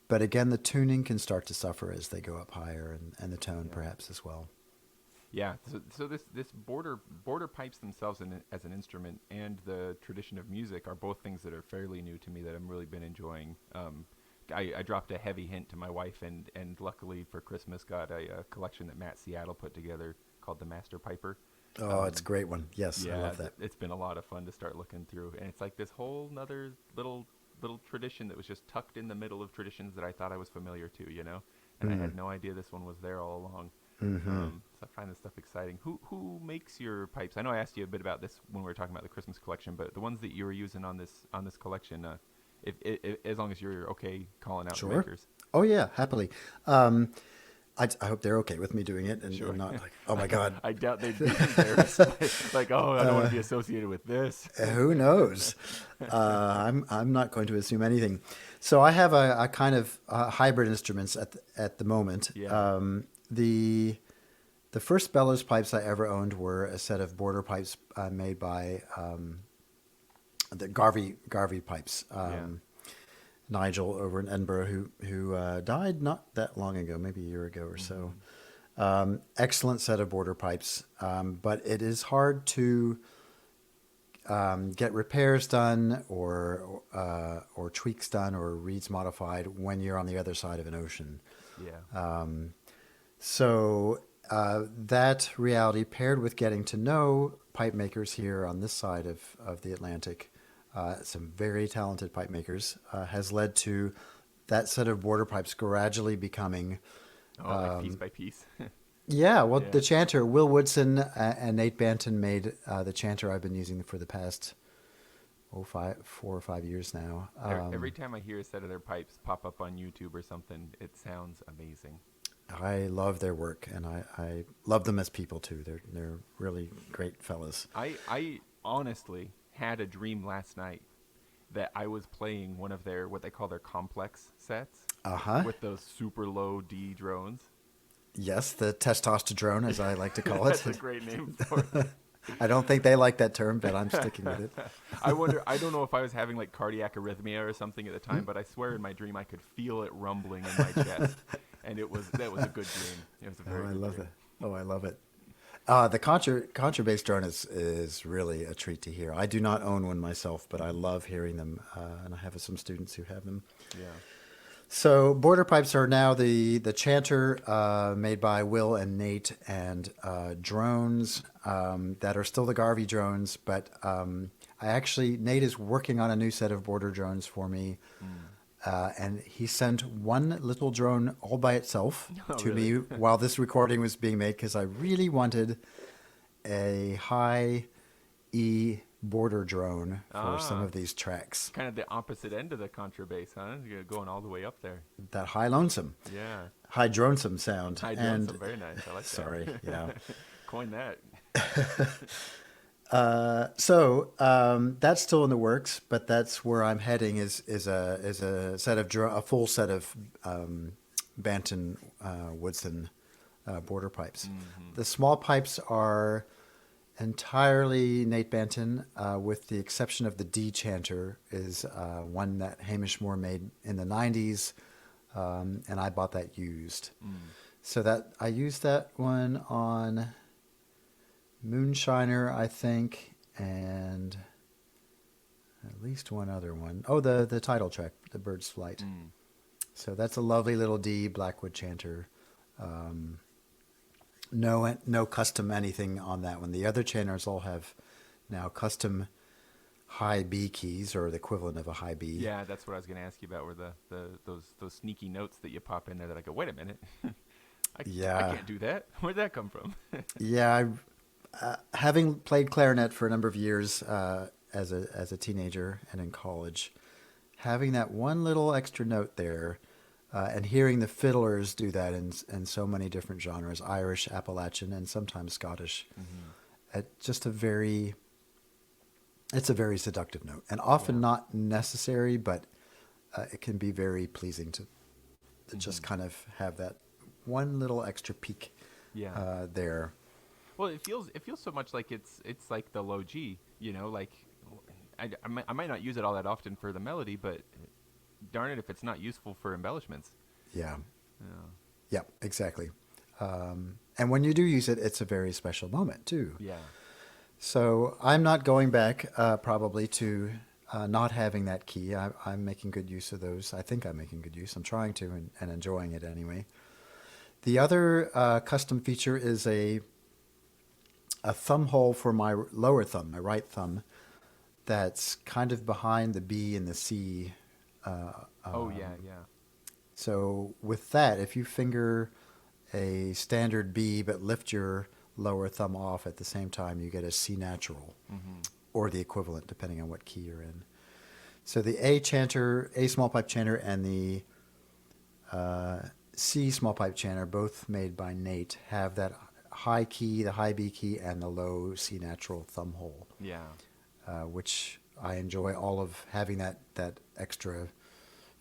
But again, the tuning can start to suffer as they go up higher, and the tone perhaps as well. Yeah. So this border pipes themselves as an instrument and the tradition of music are both things that are fairly new to me that I've really been enjoying. I dropped a heavy hint to my wife, and luckily for Christmas got a collection that Matt Seattle put together called the Master Piper. Oh, it's a great one. Yes, Yeah, I love that. it's been a lot of fun to start looking through, and it's like this whole nother little tradition that was just tucked in the middle of traditions that I thought I was familiar to, and I had no idea this one was there all along. So I find this stuff exciting. Who makes your pipes? I know I asked you a bit about this when we were talking about the Christmas collection, but the ones that you were using on this collection, if as long as you're okay calling out the Sure. makers. Oh, yeah, happily. I hope they're okay with me doing it and Sure. not like, oh my God, I doubt they'd be embarrassed. Like, oh, I don't want to be associated with this. who knows? I'm not going to assume anything. So I have a kind of hybrid instruments at the moment. Yeah. The first bellows pipes I ever owned were a set of border pipes made by the Garvey pipes. Nigel over in Edinburgh, who died not that long ago, maybe a year ago or so. Excellent set of border pipes, but it is hard to get repairs done or tweaks done or reeds modified when you're on the other side of an ocean. Yeah. So that reality, paired with getting to know pipe makers here on this side of the Atlantic, some very talented pipe makers, has led to that set of border pipes gradually becoming... like piece by piece. Yeah, well, Yeah. the chanter, Will Woodson and Nate Banton made the chanter I've been using for the past 4 or 5 years now. Every time I hear a set of their pipes pop up on YouTube or something, it sounds amazing. I love their work, and I love them as people too. They're really great fellas. I honestly had a dream last night that I was playing one of their, what they call their complex sets Uh-huh. with those super low D drones. Yes, the testosterone, as I like to call it. That's a great name for it. I don't think they like that term, but I'm sticking with it. I wonder, I don't know if I was having like cardiac arrhythmia or something at the time, but I swear in my dream I could feel it rumbling in my chest. And that was a good dream. It was a very Oh, I good love dream. it. Oh, I love it. The contrabass drone is really a treat to hear. I do not own one myself, but I love hearing them, and I have some students who have them. Yeah. So border pipes are now the chanter made by Will and Nate, and drones that are still the Garvey drones, but Nate is working on a new set of border drones for me. And he sent one little drone all by itself to really? me while this recording was being made, because I really wanted a high E border drone for some of these tracks. Kind of the opposite end of the contrabass, huh? You're going all the way up there. That high lonesome, Yeah. high dronesome sound. High And drones, very nice. I like that. sorry, yeah. Coin that. That's still in the works, but that's where I'm heading. Is a set of a full set of Banton Woodson border pipes. The small pipes are entirely Nate Banton, with the exception of the D chanter, is one that Hamish Moore made in the '90s, and I bought that used. So that I used that one on Moonshiner, I think, and at least one other one. Oh, the title track, The Bird's Flight. So that's a lovely little D Blackwood chanter. No custom anything on that one. The other chanters all have now custom high B keys, or the equivalent of a high B. Yeah, that's what I was going to ask you about, were those sneaky notes that you pop in there that I go, wait a minute. I can't do that. Where'd that come from? Yeah, having played clarinet for a number of years as a teenager and in college, having that one little extra note there, and hearing the fiddlers do that in so many different genres, Irish, Appalachian, and sometimes Scottish, it's a very seductive note, and often not necessary, but it can be very pleasing to just kind of have that one little extra peak there. Well, it feels so much like it's like the low G, like I might not use it all that often for the melody, but darn it if it's not useful for embellishments. Yeah, exactly. And when you do use it, it's a very special moment too. Yeah. So I'm not going back probably to not having that key. I'm making good use of those. I think I'm making good use. I'm trying to and enjoying it anyway. The other custom feature is a thumb hole for my lower thumb, my right thumb, that's kind of behind the B and the C. Yeah. So with that, if you finger a standard B but lift your lower thumb off at the same time, you get a C natural, or the equivalent depending on what key you're in. So the A small pipe chanter, and the C small pipe chanter, both made by Nate, have that high key, the high B key, and the low C natural thumb hole. Yeah. Which I enjoy, all of having that extra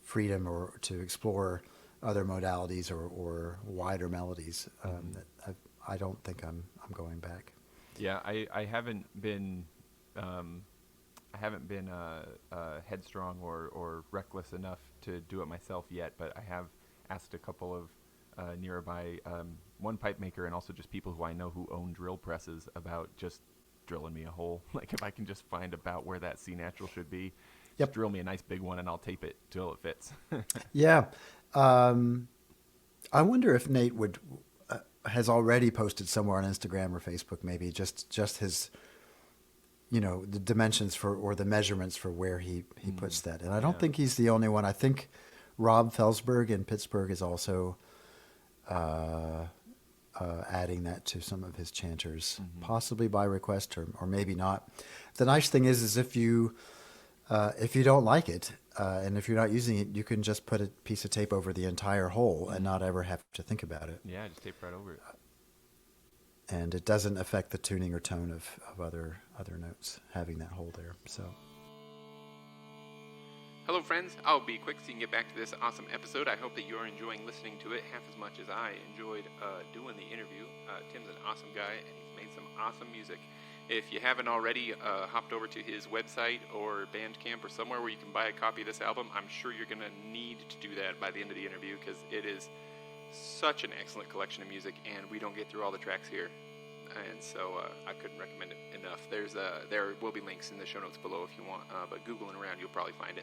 freedom or to explore other modalities or wider melodies. That I don't think I'm going back. Yeah, I haven't been headstrong or reckless enough to do it myself yet, but I have asked a couple of nearby one pipe maker and also just people who I know who own drill presses about just drilling me a hole. Like if I can just find about where that C natural should be, just drill me a nice big one and I'll tape it till it fits. Yeah. I wonder if Nate has already posted somewhere on Instagram or Facebook, maybe just his, the dimensions or the measurements for where he puts that. And I don't think he's the only one. I think Rob Felsberg in Pittsburgh is also adding that to some of his chanters, possibly by request or maybe not. The nice thing is if you don't like it, and if you're not using it, you can just put a piece of tape over the entire hole and not ever have to think about it. Yeah, just tape right over it. And it doesn't affect the tuning or tone of other notes having that hole there. So Hello, friends. I'll be quick so you can get back to this awesome episode. I hope that you're enjoying listening to it half as much as I enjoyed doing the interview. Tim's an awesome guy, and he's made some awesome music. If you haven't already hopped over to his website or Bandcamp or somewhere where you can buy a copy of this album, I'm sure you're going to need to do that by the end of the interview because it is such an excellent collection of music, and we don't get through all the tracks here. And so I couldn't recommend it enough. There will be links in the show notes below if you want, but Googling around, you'll probably find it.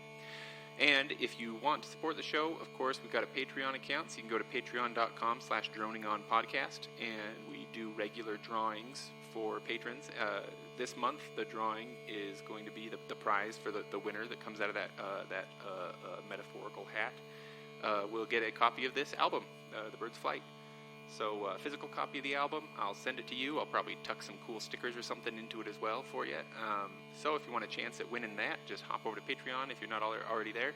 And if you want to support the show, of course, we've got a Patreon account, so you can go to patreon.com/droningonpodcast, and we do regular drawings for patrons. This month, the drawing is going to be the prize for the winner that comes out of that metaphorical hat. Will get a copy of this album, The Bird's Flight. So physical copy of the album, I'll send it to you. I'll probably tuck some cool stickers or something into it as well for you. So if you want a chance at winning that, just hop over to Patreon if you're not already there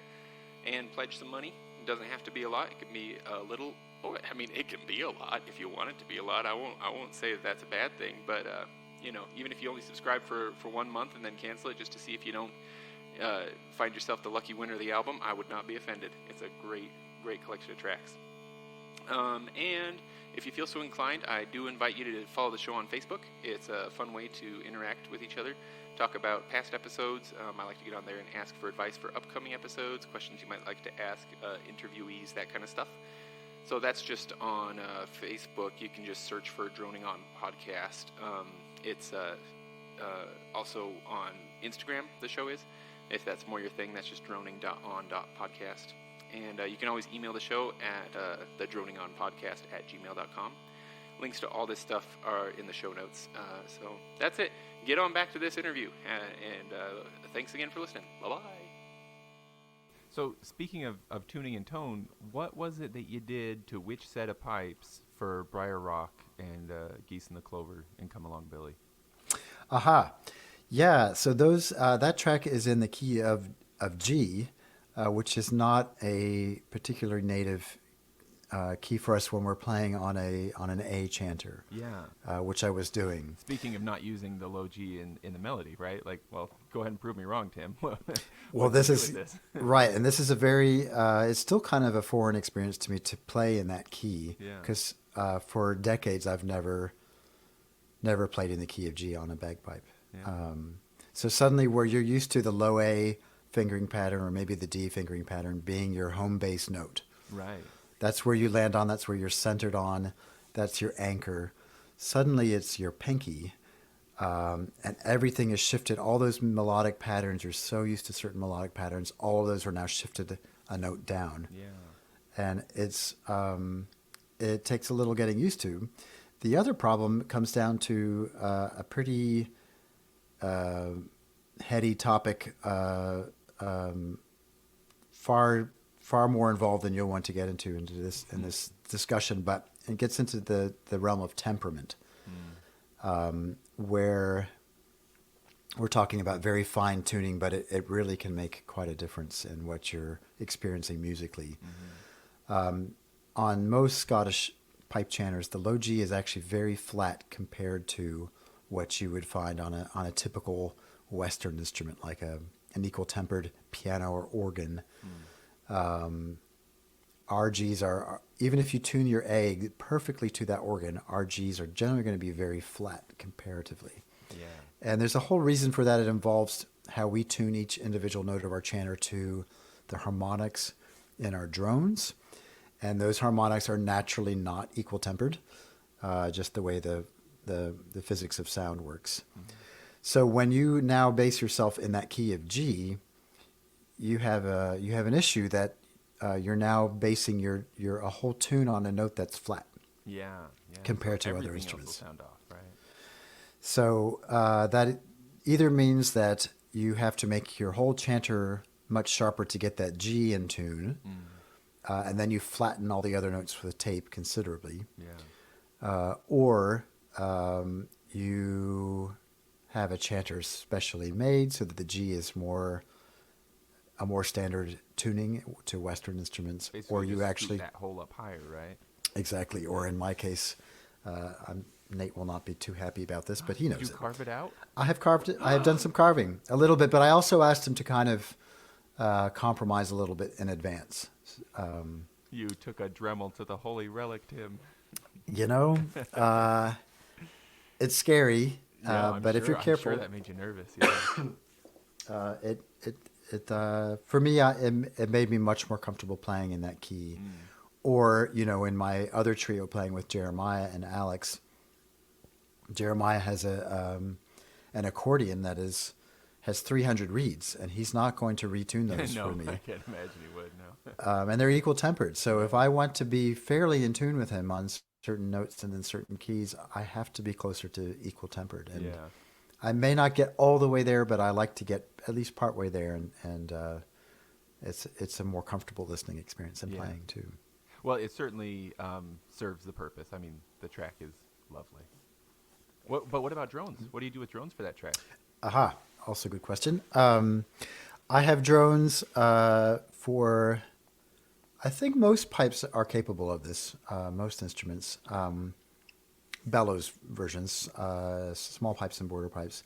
and pledge some money. It doesn't have to be a lot. It can be a little. Oh, I mean, it can be a lot if you want it to be a lot. I won't say that that's a bad thing. But even if you only subscribe for 1 month and then cancel it just to see if you don't find yourself the lucky winner of the album, I would not be offended. It's a great collection of tracks. And if you feel so inclined, I do invite you to follow the show on Facebook. It's a fun way to interact with each other, talk about past episodes. I like to get on there and ask for advice for upcoming episodes, questions you might like to ask interviewees, that kind of stuff. So that's just on Facebook. You can just search for Droning On Podcast. It's also on Instagram, the show is. If that's more your thing, that's just droning.on.podcast. And you can always email the show at thedroningonpodcast@gmail.com. Links to all this stuff are in the show notes. So that's it. Get on back to this interview. And thanks again for listening. Bye-bye. So speaking of tuning and tone, what was it that you did to which set of pipes for Briar Rock and Geese in the Clover and Come Along Billy? Aha. Yeah, so those that track is in the key of G, which is not a particularly native key for us when we're playing on an A chanter. Yeah. Which I was doing. Speaking of not using the low G in the melody, right? Like, well, go ahead and prove me wrong, Tim. Well, this is right, and this is a very it's still kind of a foreign experience to me to play in that key. Yeah. Because for decades I've never played in the key of G on a bagpipe. Yeah. So suddenly, where you're used to the low A fingering pattern or maybe the D fingering pattern being your home base note. Right. That's where you land on. That's where you're centered on. That's your anchor. Suddenly it's your pinky. And everything is shifted. All those melodic patterns, you're so used to certain melodic patterns. All of those are now shifted a note down. Yeah. And it takes a little getting used to. The other problem comes down to a pretty heady topic, far more involved than you'll want to get into this discussion, but it gets into the realm of temperament, where we're talking about very fine tuning, but it really can make quite a difference in what you're experiencing musically. On most Scottish pipe chanters, the low G is actually very flat compared to what you would find on a typical Western instrument, like an equal tempered piano or organ. RGs are, even if you tune your A perfectly to that organ, RGs are generally going to be very flat comparatively. Yeah. And there's a whole reason for that. It involves how we tune each individual note of our chanter to the harmonics in our drones. And those harmonics are naturally not equal tempered, just the way the physics of sound works. So when you now base yourself in that key of G, you have an issue that you're now basing your a whole tune on a note that's flat. Yeah. Compared to Everything other else instruments. will sound off, right? So that either means that you have to make your whole chanter much sharper to get that G in tune, and then you flatten all the other notes with tape considerably. Yeah. Or you have a chanter specially made so that the G is a more standard tuning to Western instruments. Basically or you just actually scoot that hole up higher, right? Exactly. Or in my case, Nate will not be too happy about this, but he knows Did you carve it out? I have carved it. I have done some carving a little bit, but I also asked him to kind of compromise a little bit in advance. You took a Dremel to the holy relic, Tim. You know, it's scary, Yeah, but if you're I'm careful, sure that made you nervous. Yeah. for me, it made me much more comfortable playing in that key. Or, in my other trio playing with Jeremiah and Alex, Jeremiah has an accordion that has 300 reeds, and he's not going to retune those No, for me. I can't imagine he would. No. And they're equal tempered. So if I want to be fairly in tune with him on certain notes and in certain keys, I have to be closer to equal tempered. And Yeah. I may not get all the way there, but I like to get at least part way there, and it's a more comfortable listening experience than playing too. Well, it certainly serves the purpose. I mean, the track is lovely. But what about drones? What do you do with drones for that track? Aha, also good question. I have drones for, I think most pipes are capable of this, most instruments. Bellows versions, small pipes and border pipes.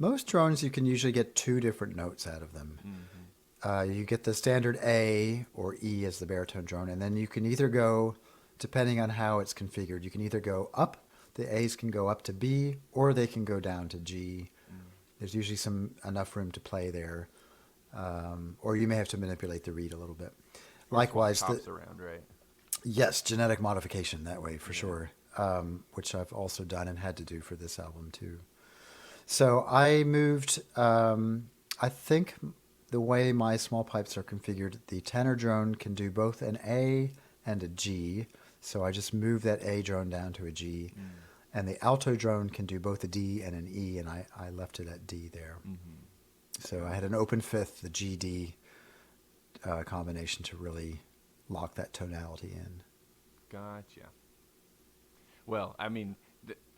Most drones, you can usually get 2 different notes out of them. You get the standard A or E as the baritone drone, and then you can either go, depending on how it's configured, you can either go up, the A's can go up to B, or they can go down to G. There's usually enough room to play there, or you may have to manipulate the reed a little bit. Likewise, Tops around, right? yes, genetic modification that way for sure, which I've also done and had to do for this album too. So I moved, I think the way my small pipes are configured, the tenor drone can do both an A and a G. So I just moved that A drone down to a G. And the alto drone can do both a D and an E, and I left it at D there. So I had an open fifth, the G-D combination to really lock that tonality in. Gotcha. Well, I mean,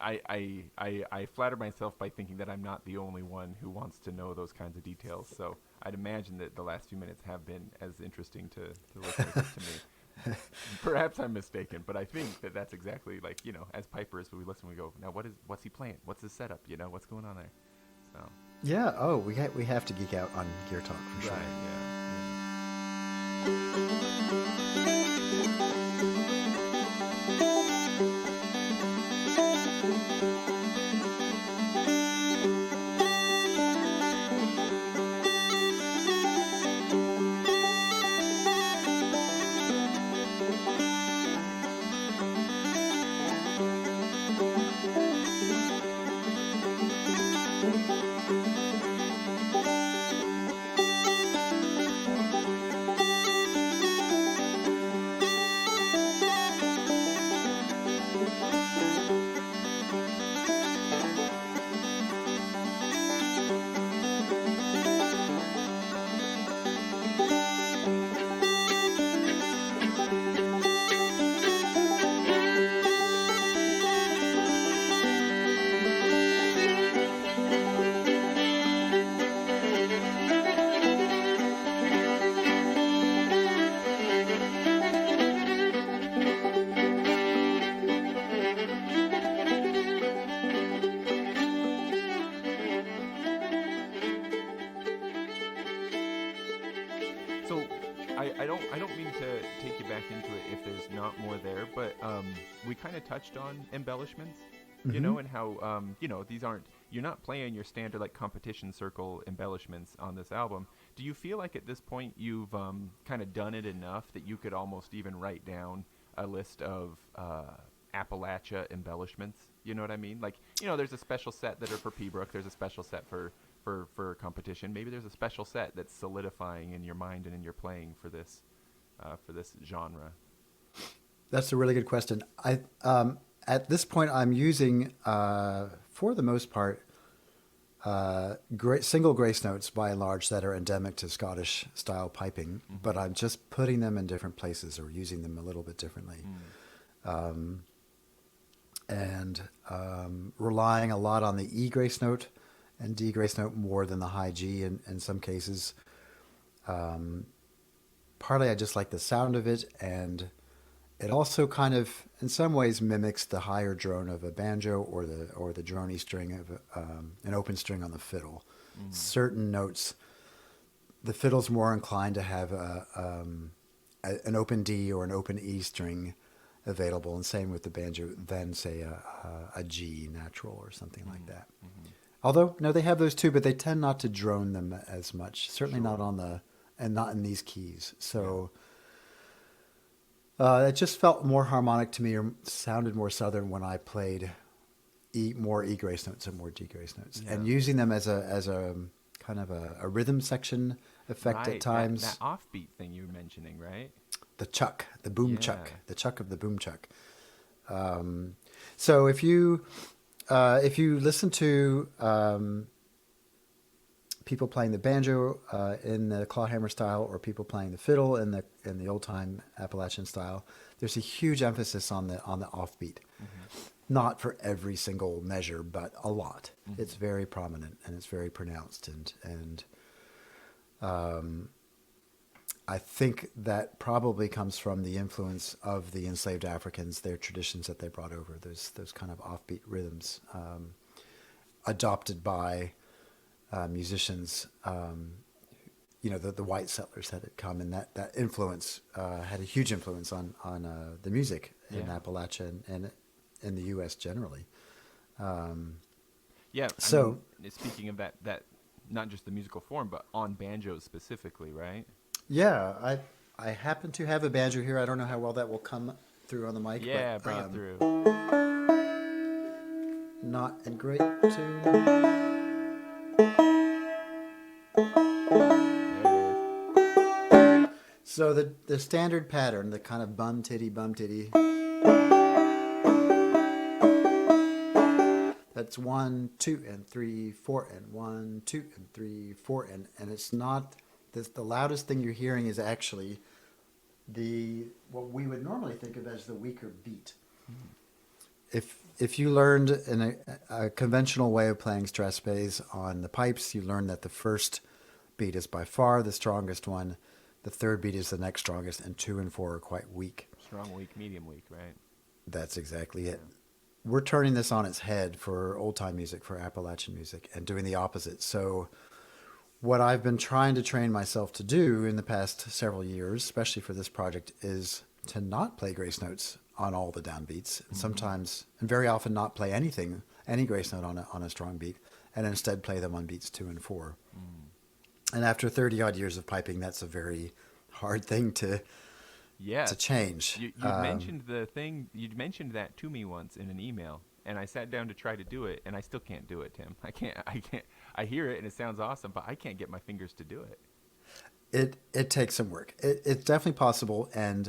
I flatter myself by thinking that I'm not the only one who wants to know those kinds of details. So I'd imagine that the last few minutes have been as interesting to listeners as to me. Perhaps I'm mistaken, but I think that that's exactly like, as pipers, we listen, we go, now what's he playing? What's his setup? What's going on there? So. Yeah. Oh, we have to geek out on gear talk for sure. Right. Yeah. So I don't mean to take you back into it if there's not more there, but we kind of touched on embellishments, and how these aren't, you're not playing your standard like competition circle embellishments on this album. Do you feel like at this point you've kind of done it enough that you could almost even write down a list of Appalachia embellishments? You know what I mean? Like, there's a special set that are for Pembroke. There's a special set for competition. Maybe there's a special set that's solidifying in your mind and in your playing for this genre. That's a really good question. At this point, I'm using, for the most part, single grace notes by and large that are endemic to Scottish style piping, but I'm just putting them in different places or using them a little bit differently. And relying a lot on the E grace note and D grace note more than the high G in some cases. Partly I just like the sound of it, and it also kind of, in some ways, mimics the higher drone of a banjo or the droney string of an open string on the fiddle. Certain notes the fiddle's more inclined to have an open D or an open E string available, and same with the banjo than say a G natural or something like that. Mm-hmm. Although no, they have those too, but they tend not to drone them as much. Certainly Sure. not on and not in these keys. So it just felt more harmonic to me, or sounded more southern when I played more E grace notes and more D grace notes, Yeah. and using them as a kind of a rhythm section effect Right. at times. That offbeat thing you were mentioning, right? The chuck, the boom Yeah. chuck, the chuck of the boom chuck. So if you listen to people playing the banjo in the clawhammer style, or people playing the fiddle in the old time Appalachian style, there's a huge emphasis on the offbeat. Mm-hmm. Not for every single measure, but a lot. Mm-hmm. It's very prominent and it's very pronounced, and I think that probably comes from the influence of the enslaved Africans, their traditions that they brought over, those kind of offbeat rhythms, adopted by musicians. The white settlers that had come, and that influence had a huge influence on the music in Appalachia and in the U.S. generally. Yeah. So- I mean, speaking of that not just the musical form, but on banjos specifically, right? Yeah, I happen to have a banjo here. I don't know how well that will come through on the mic. Yeah, but, bring it through. Not in great tune. There it is. So the standard pattern, the kind of bum titty, that's 1, 2, and 3, 4, and 1, 2, and 3, 4, and it's not the loudest thing you're hearing is actually what we would normally think of as the weaker beat. If you learned in a conventional way of playing Strathspeys on the pipes, you learn that the first beat is by far the strongest one, the third beat is the next strongest, and 2 and 4 are quite weak. Strong weak, medium weak, right? That's exactly it. We're turning this on its head for old-time music, for Appalachian music, and doing the opposite. So what I've been trying to train myself to do in the past several years, especially for this project, is to not play grace notes on all the downbeats, and sometimes, and very often, not play any grace note on a strong beat, and instead play them on beats 2 and 4. And after 30-odd years of piping, that's a very hard thing to change. You mentioned the thing. You mentioned that to me once in an email, and I sat down to try to do it, and I still can't do it, Tim. I can't. I hear it and it sounds awesome, but I can't get my fingers to do it. It takes some work. It's definitely possible, and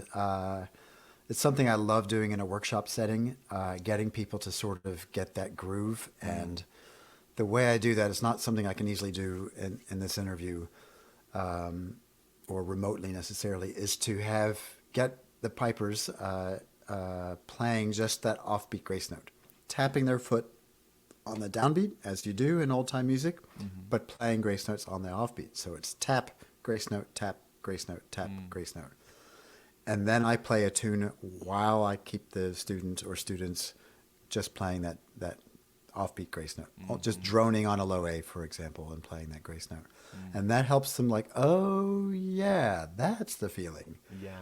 it's something I love doing in a workshop setting, getting people to sort of get that groove. And the way I do that is not something I can easily do in this interview, or remotely necessarily, is to get the pipers playing just that offbeat grace note, tapping their foot on the downbeat as you do in old time music, but playing grace notes on the offbeat. So it's tap, grace note, tap, grace note, tap, grace note. And then I play a tune while I keep the student or students just playing that offbeat grace note, just droning on a low A, for example, and playing that grace note. And that helps them oh yeah, that's the feeling. Yeah.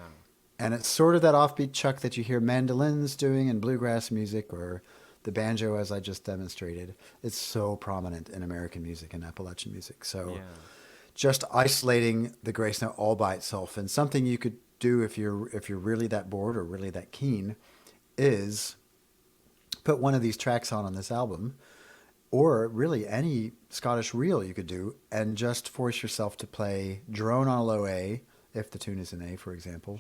And it's sort of that offbeat chuck that you hear mandolins doing in bluegrass music, or the banjo, as I just demonstrated. It's so prominent in American music and Appalachian music. So just isolating the grace note all by itself, and something you could do if you're really that bored or really that keen, is put one of these tracks on this album, or really any Scottish reel you could do, and just force yourself to play drone on a low A, if the tune is in A, for example,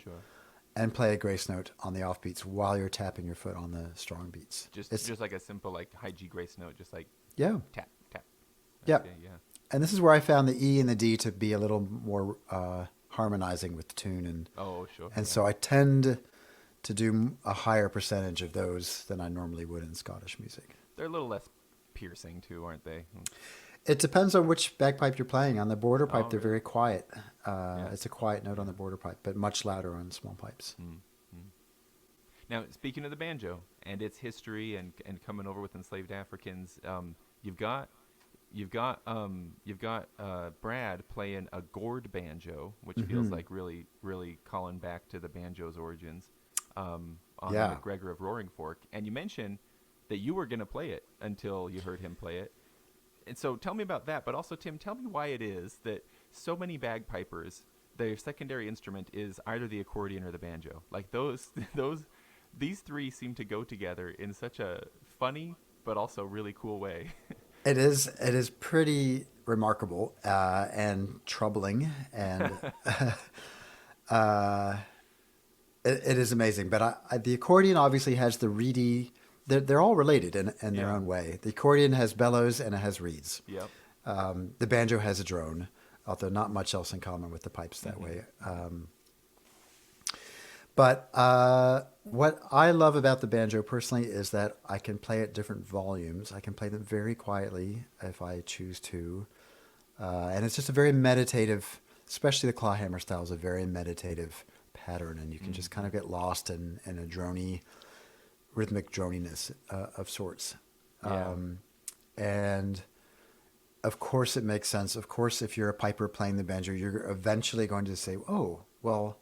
and play a grace note on the offbeats while you're tapping your foot on the strong beats. Just like a simple high G grace note, just tap, tap. Yeah. Okay, yeah. And this is where I found the E and the D to be a little more harmonizing with the tune, and so I tend to do a higher percentage of those than I normally would in Scottish music. They're a little less piercing too, aren't they? It depends on which bagpipe you're playing. On the border pipe, they're really? very quiet. It's a quiet note on the border pipe, but much louder on small pipes. Now, speaking of the banjo and its history and coming over with enslaved Africans, you've got you've got Brad playing a gourd banjo, which feels like really calling back to the banjo's origins. On the Yeah. McGregor of Roaring Fork, and you mentioned that you were going to play it until you heard him play it. And so tell me about that, but also Tim, tell me why it is that so many bagpipers, their secondary instrument is either the accordion or the banjo. Like these three seem to go together in such a funny but also really cool way. It is pretty remarkable and troubling, and it is amazing. But the accordion obviously has the reedy. They're all related in their own way. The accordion has bellows and it has reeds. Yep. The banjo has a drone, although not much else in common with the pipes that way. But what I love about the banjo personally is that I can play at different volumes. I can play them very quietly if I choose to. And it's just a very meditative, especially the clawhammer style is a very meditative pattern. And you can just kind of get lost in a drony, rhythmic droniness of sorts. Yeah. And of course it makes sense. Of course, if you're a piper playing the banjo, you're eventually going to say, oh, well,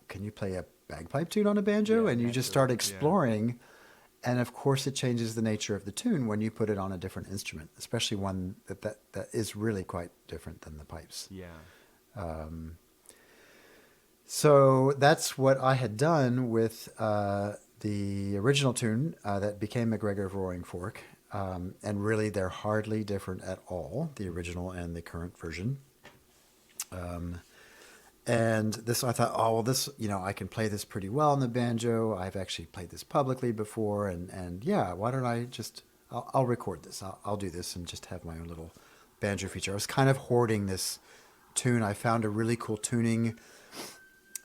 can you play a bagpipe tune on a banjo? Yeah, and you just start exploring. And of course, it changes the nature of the tune when you put it on a different instrument, especially one that is really quite different than the pipes. Yeah. So that's what I had done with the original tune that became McGregor of Roaring Fork. And really, they're hardly different at all, the original and the current version. And this, I thought, oh, well, this, I can play this pretty well on the banjo. I've actually played this publicly before. And yeah, why don't I I'll record this. I'll do this and just have my own little banjo feature. I was kind of hoarding this tune. I found a really cool tuning.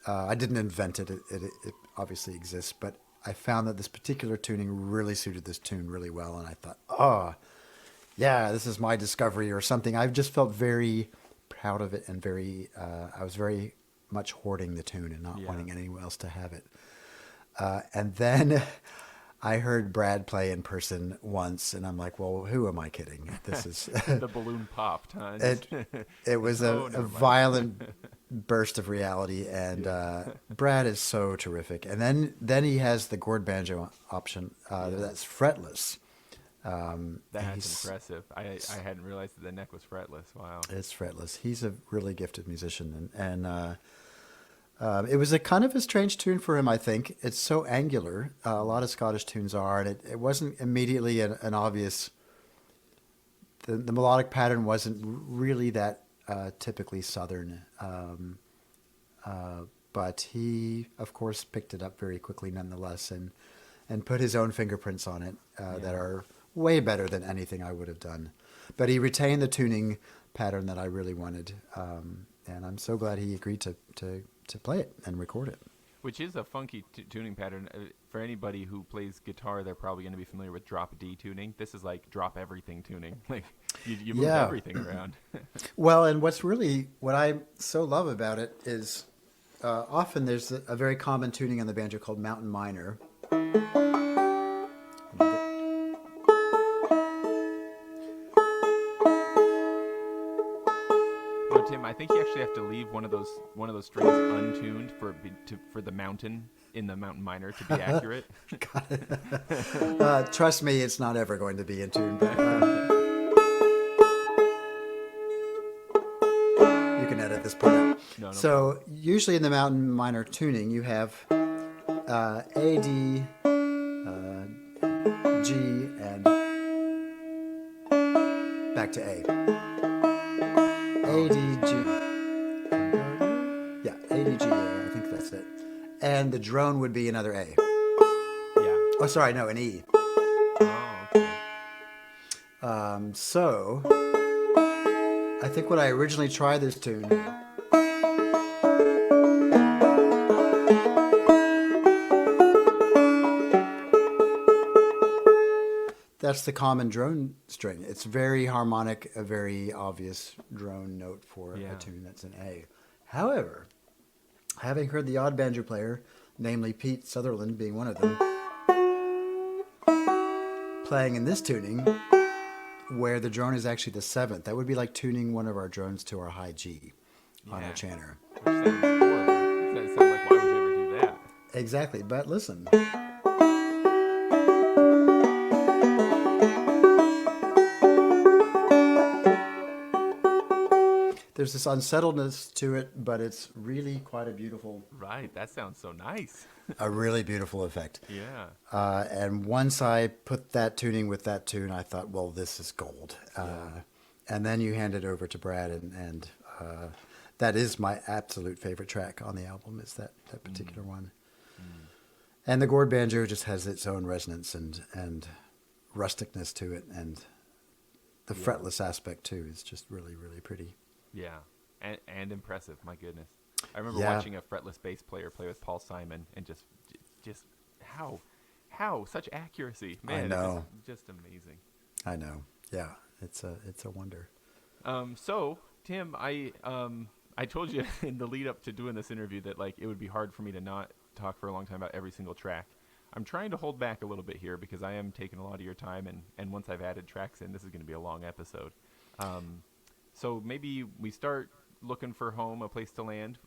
I didn't invent it. It obviously exists, but I found that this particular tuning really suited this tune really well. And I thought, oh, yeah, this is my discovery or something. I've just felt very proud of it and I was very much hoarding the tune and not wanting anyone else to have it. And then I heard Brad play in person once, and I'm like, well, who am I kidding? This is The balloon popped, huh? it was a violent burst of reality, and Brad is so terrific. And then he has the gourd banjo option that's fretless. That's impressive. I hadn't realized that the neck was fretless. Wow. It's fretless. He's a really gifted musician, and it was a kind of a strange tune for him, I think. It's so angular. A lot of Scottish tunes are, and it wasn't immediately an obvious. The melodic pattern wasn't really that typically Southern, but he, of course, picked it up very quickly nonetheless, and put his own fingerprints on it that are way better than anything I would have done. But he retained the tuning pattern that I really wanted, and I'm so glad he agreed to play it and record it. Which is a funky tuning pattern. For anybody who plays guitar, they're probably going to be familiar with drop D tuning. This is like drop everything tuning. Like you move everything around. Well, and what I so love about it is often there's a very common tuning on the banjo called mountain minor. Tim, I think you actually have to leave one of those strings untuned for the mountain in the mountain minor to be accurate. Trust me, it's not ever going to be in tune. But, you can edit this part out. No so problem. Usually in the mountain minor tuning, you have A, D, G, and back to A. A, D, G. Yeah, A, D, G, A. I think that's it. And the drone would be another A. Yeah. Oh, sorry, no, an E. Oh, okay. So, I think when I originally tried this tune, that's the common drone string. It's very harmonic, a very obvious drone note for a tune that's an A. However, having heard the odd banjo player, namely Pete Sutherland being one of them, playing in this tuning, where the drone is actually the seventh. That would be like tuning one of our drones to our high G on our chanter. Which sounds horrible. That sounds like, why would you ever do that? Exactly. But listen. There's this unsettledness to it, but it's really quite a beautiful, Right. That sounds so nice. a really beautiful effect. Yeah. And once I put that tuning with that tune, I thought, well, this is gold. And then you hand it over to Brad, and that is my absolute favorite track on the album, is that particular one. And the gourd banjo just has its own resonance and rusticness to it, and the fretless aspect too is just really, really pretty. Yeah. And impressive. My goodness. I remember watching a fretless bass player play with Paul Simon, and just how such accuracy. Man, I know. It's just amazing. I know. Yeah, it's a wonder. So Tim, I told you in the lead up to doing this interview that like it would be hard for me to not talk for a long time about every single track. I'm trying to hold back a little bit here because I am taking a lot of your time, and once I've added tracks in, this is going to be a long episode. So maybe we start looking for home, a place to land.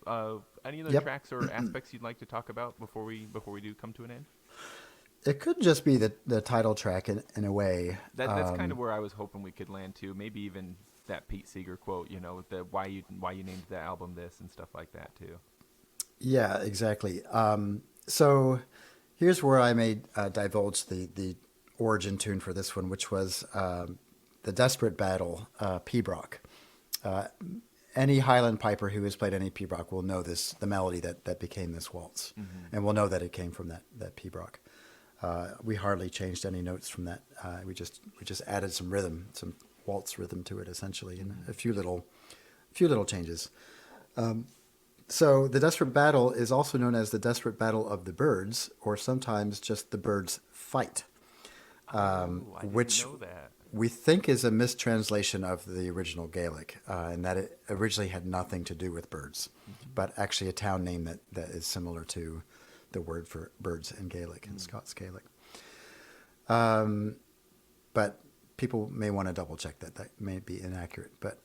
Any other tracks or aspects you'd like to talk about before we do come to an end? It could just be the title track in a way. That's kind of where I was hoping we could land to. Maybe even that Pete Seeger quote, the why you named the album this and stuff like that too. Yeah, exactly. So here's where I may divulge the origin tune for this one, which was the Desperate Battle, Pibroch. Any Highland piper who has played any Pibroch will know the melody that became this waltz, and will know that it came from that Pibroch. We hardly changed any notes from that. We just added some rhythm, some waltz rhythm to it, essentially, and a few little changes. So the Desperate Battle is also known as the Desperate Battle of the Birds, or sometimes just the Birds' Fight, I didn't which know that. we think is a mistranslation of the original Gaelic, and that it originally had nothing to do with birds, but actually a town name that is similar to the word for birds in Gaelic, in Scots Gaelic. But people may want to double check that may be inaccurate, but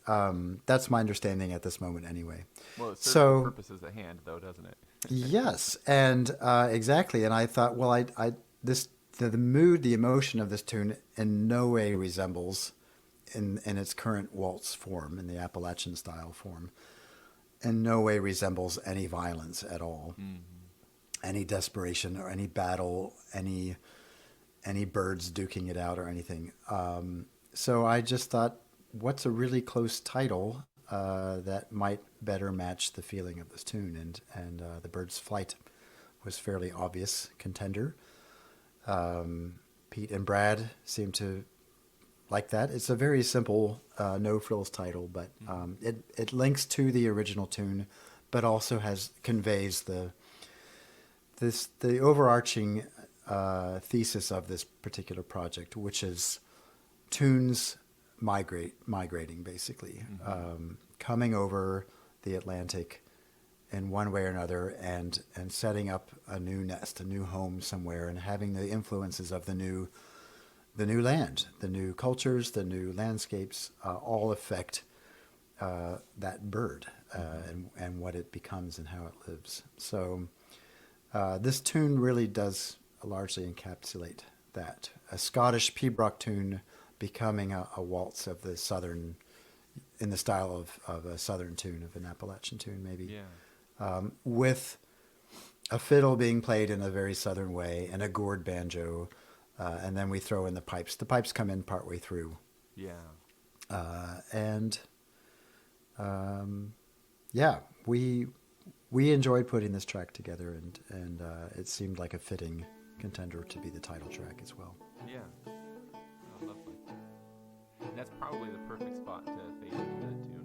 that's my understanding at this moment anyway. Well, it serves So the purposes at hand, though, doesn't it? yes, and exactly. And I thought, well, the mood, the emotion of this tune in no way resembles, in its current waltz form, in the Appalachian style form, in no way resembles any violence at all, any desperation or any battle, any birds duking it out or anything. So I just thought, what's a really close title that might better match the feeling of this tune? And The Bird's Flight was fairly obvious contender. Pete and Brad seem to like that. It's a very simple, no frills title, but it links to the original tune, but also conveys the overarching thesis of this particular project, which is tunes migrating, basically, coming over the Atlantic in one way or another, and setting up a new nest, a new home somewhere, and having the influences of the new land, the new cultures, the new landscapes, all affect that bird and what it becomes and how it lives. So this tune really does largely encapsulate that. A Scottish Pibroch tune becoming a waltz of the southern, in the style of a southern tune, of an Appalachian tune, maybe. Yeah. With a fiddle being played in a very southern way, and a gourd banjo, and then we throw in the pipes. The pipes come in partway through. Yeah. We enjoyed putting this track together, and it seemed like a fitting contender to be the title track as well. Yeah. Oh, lovely. And that's probably the perfect spot to fade into that too.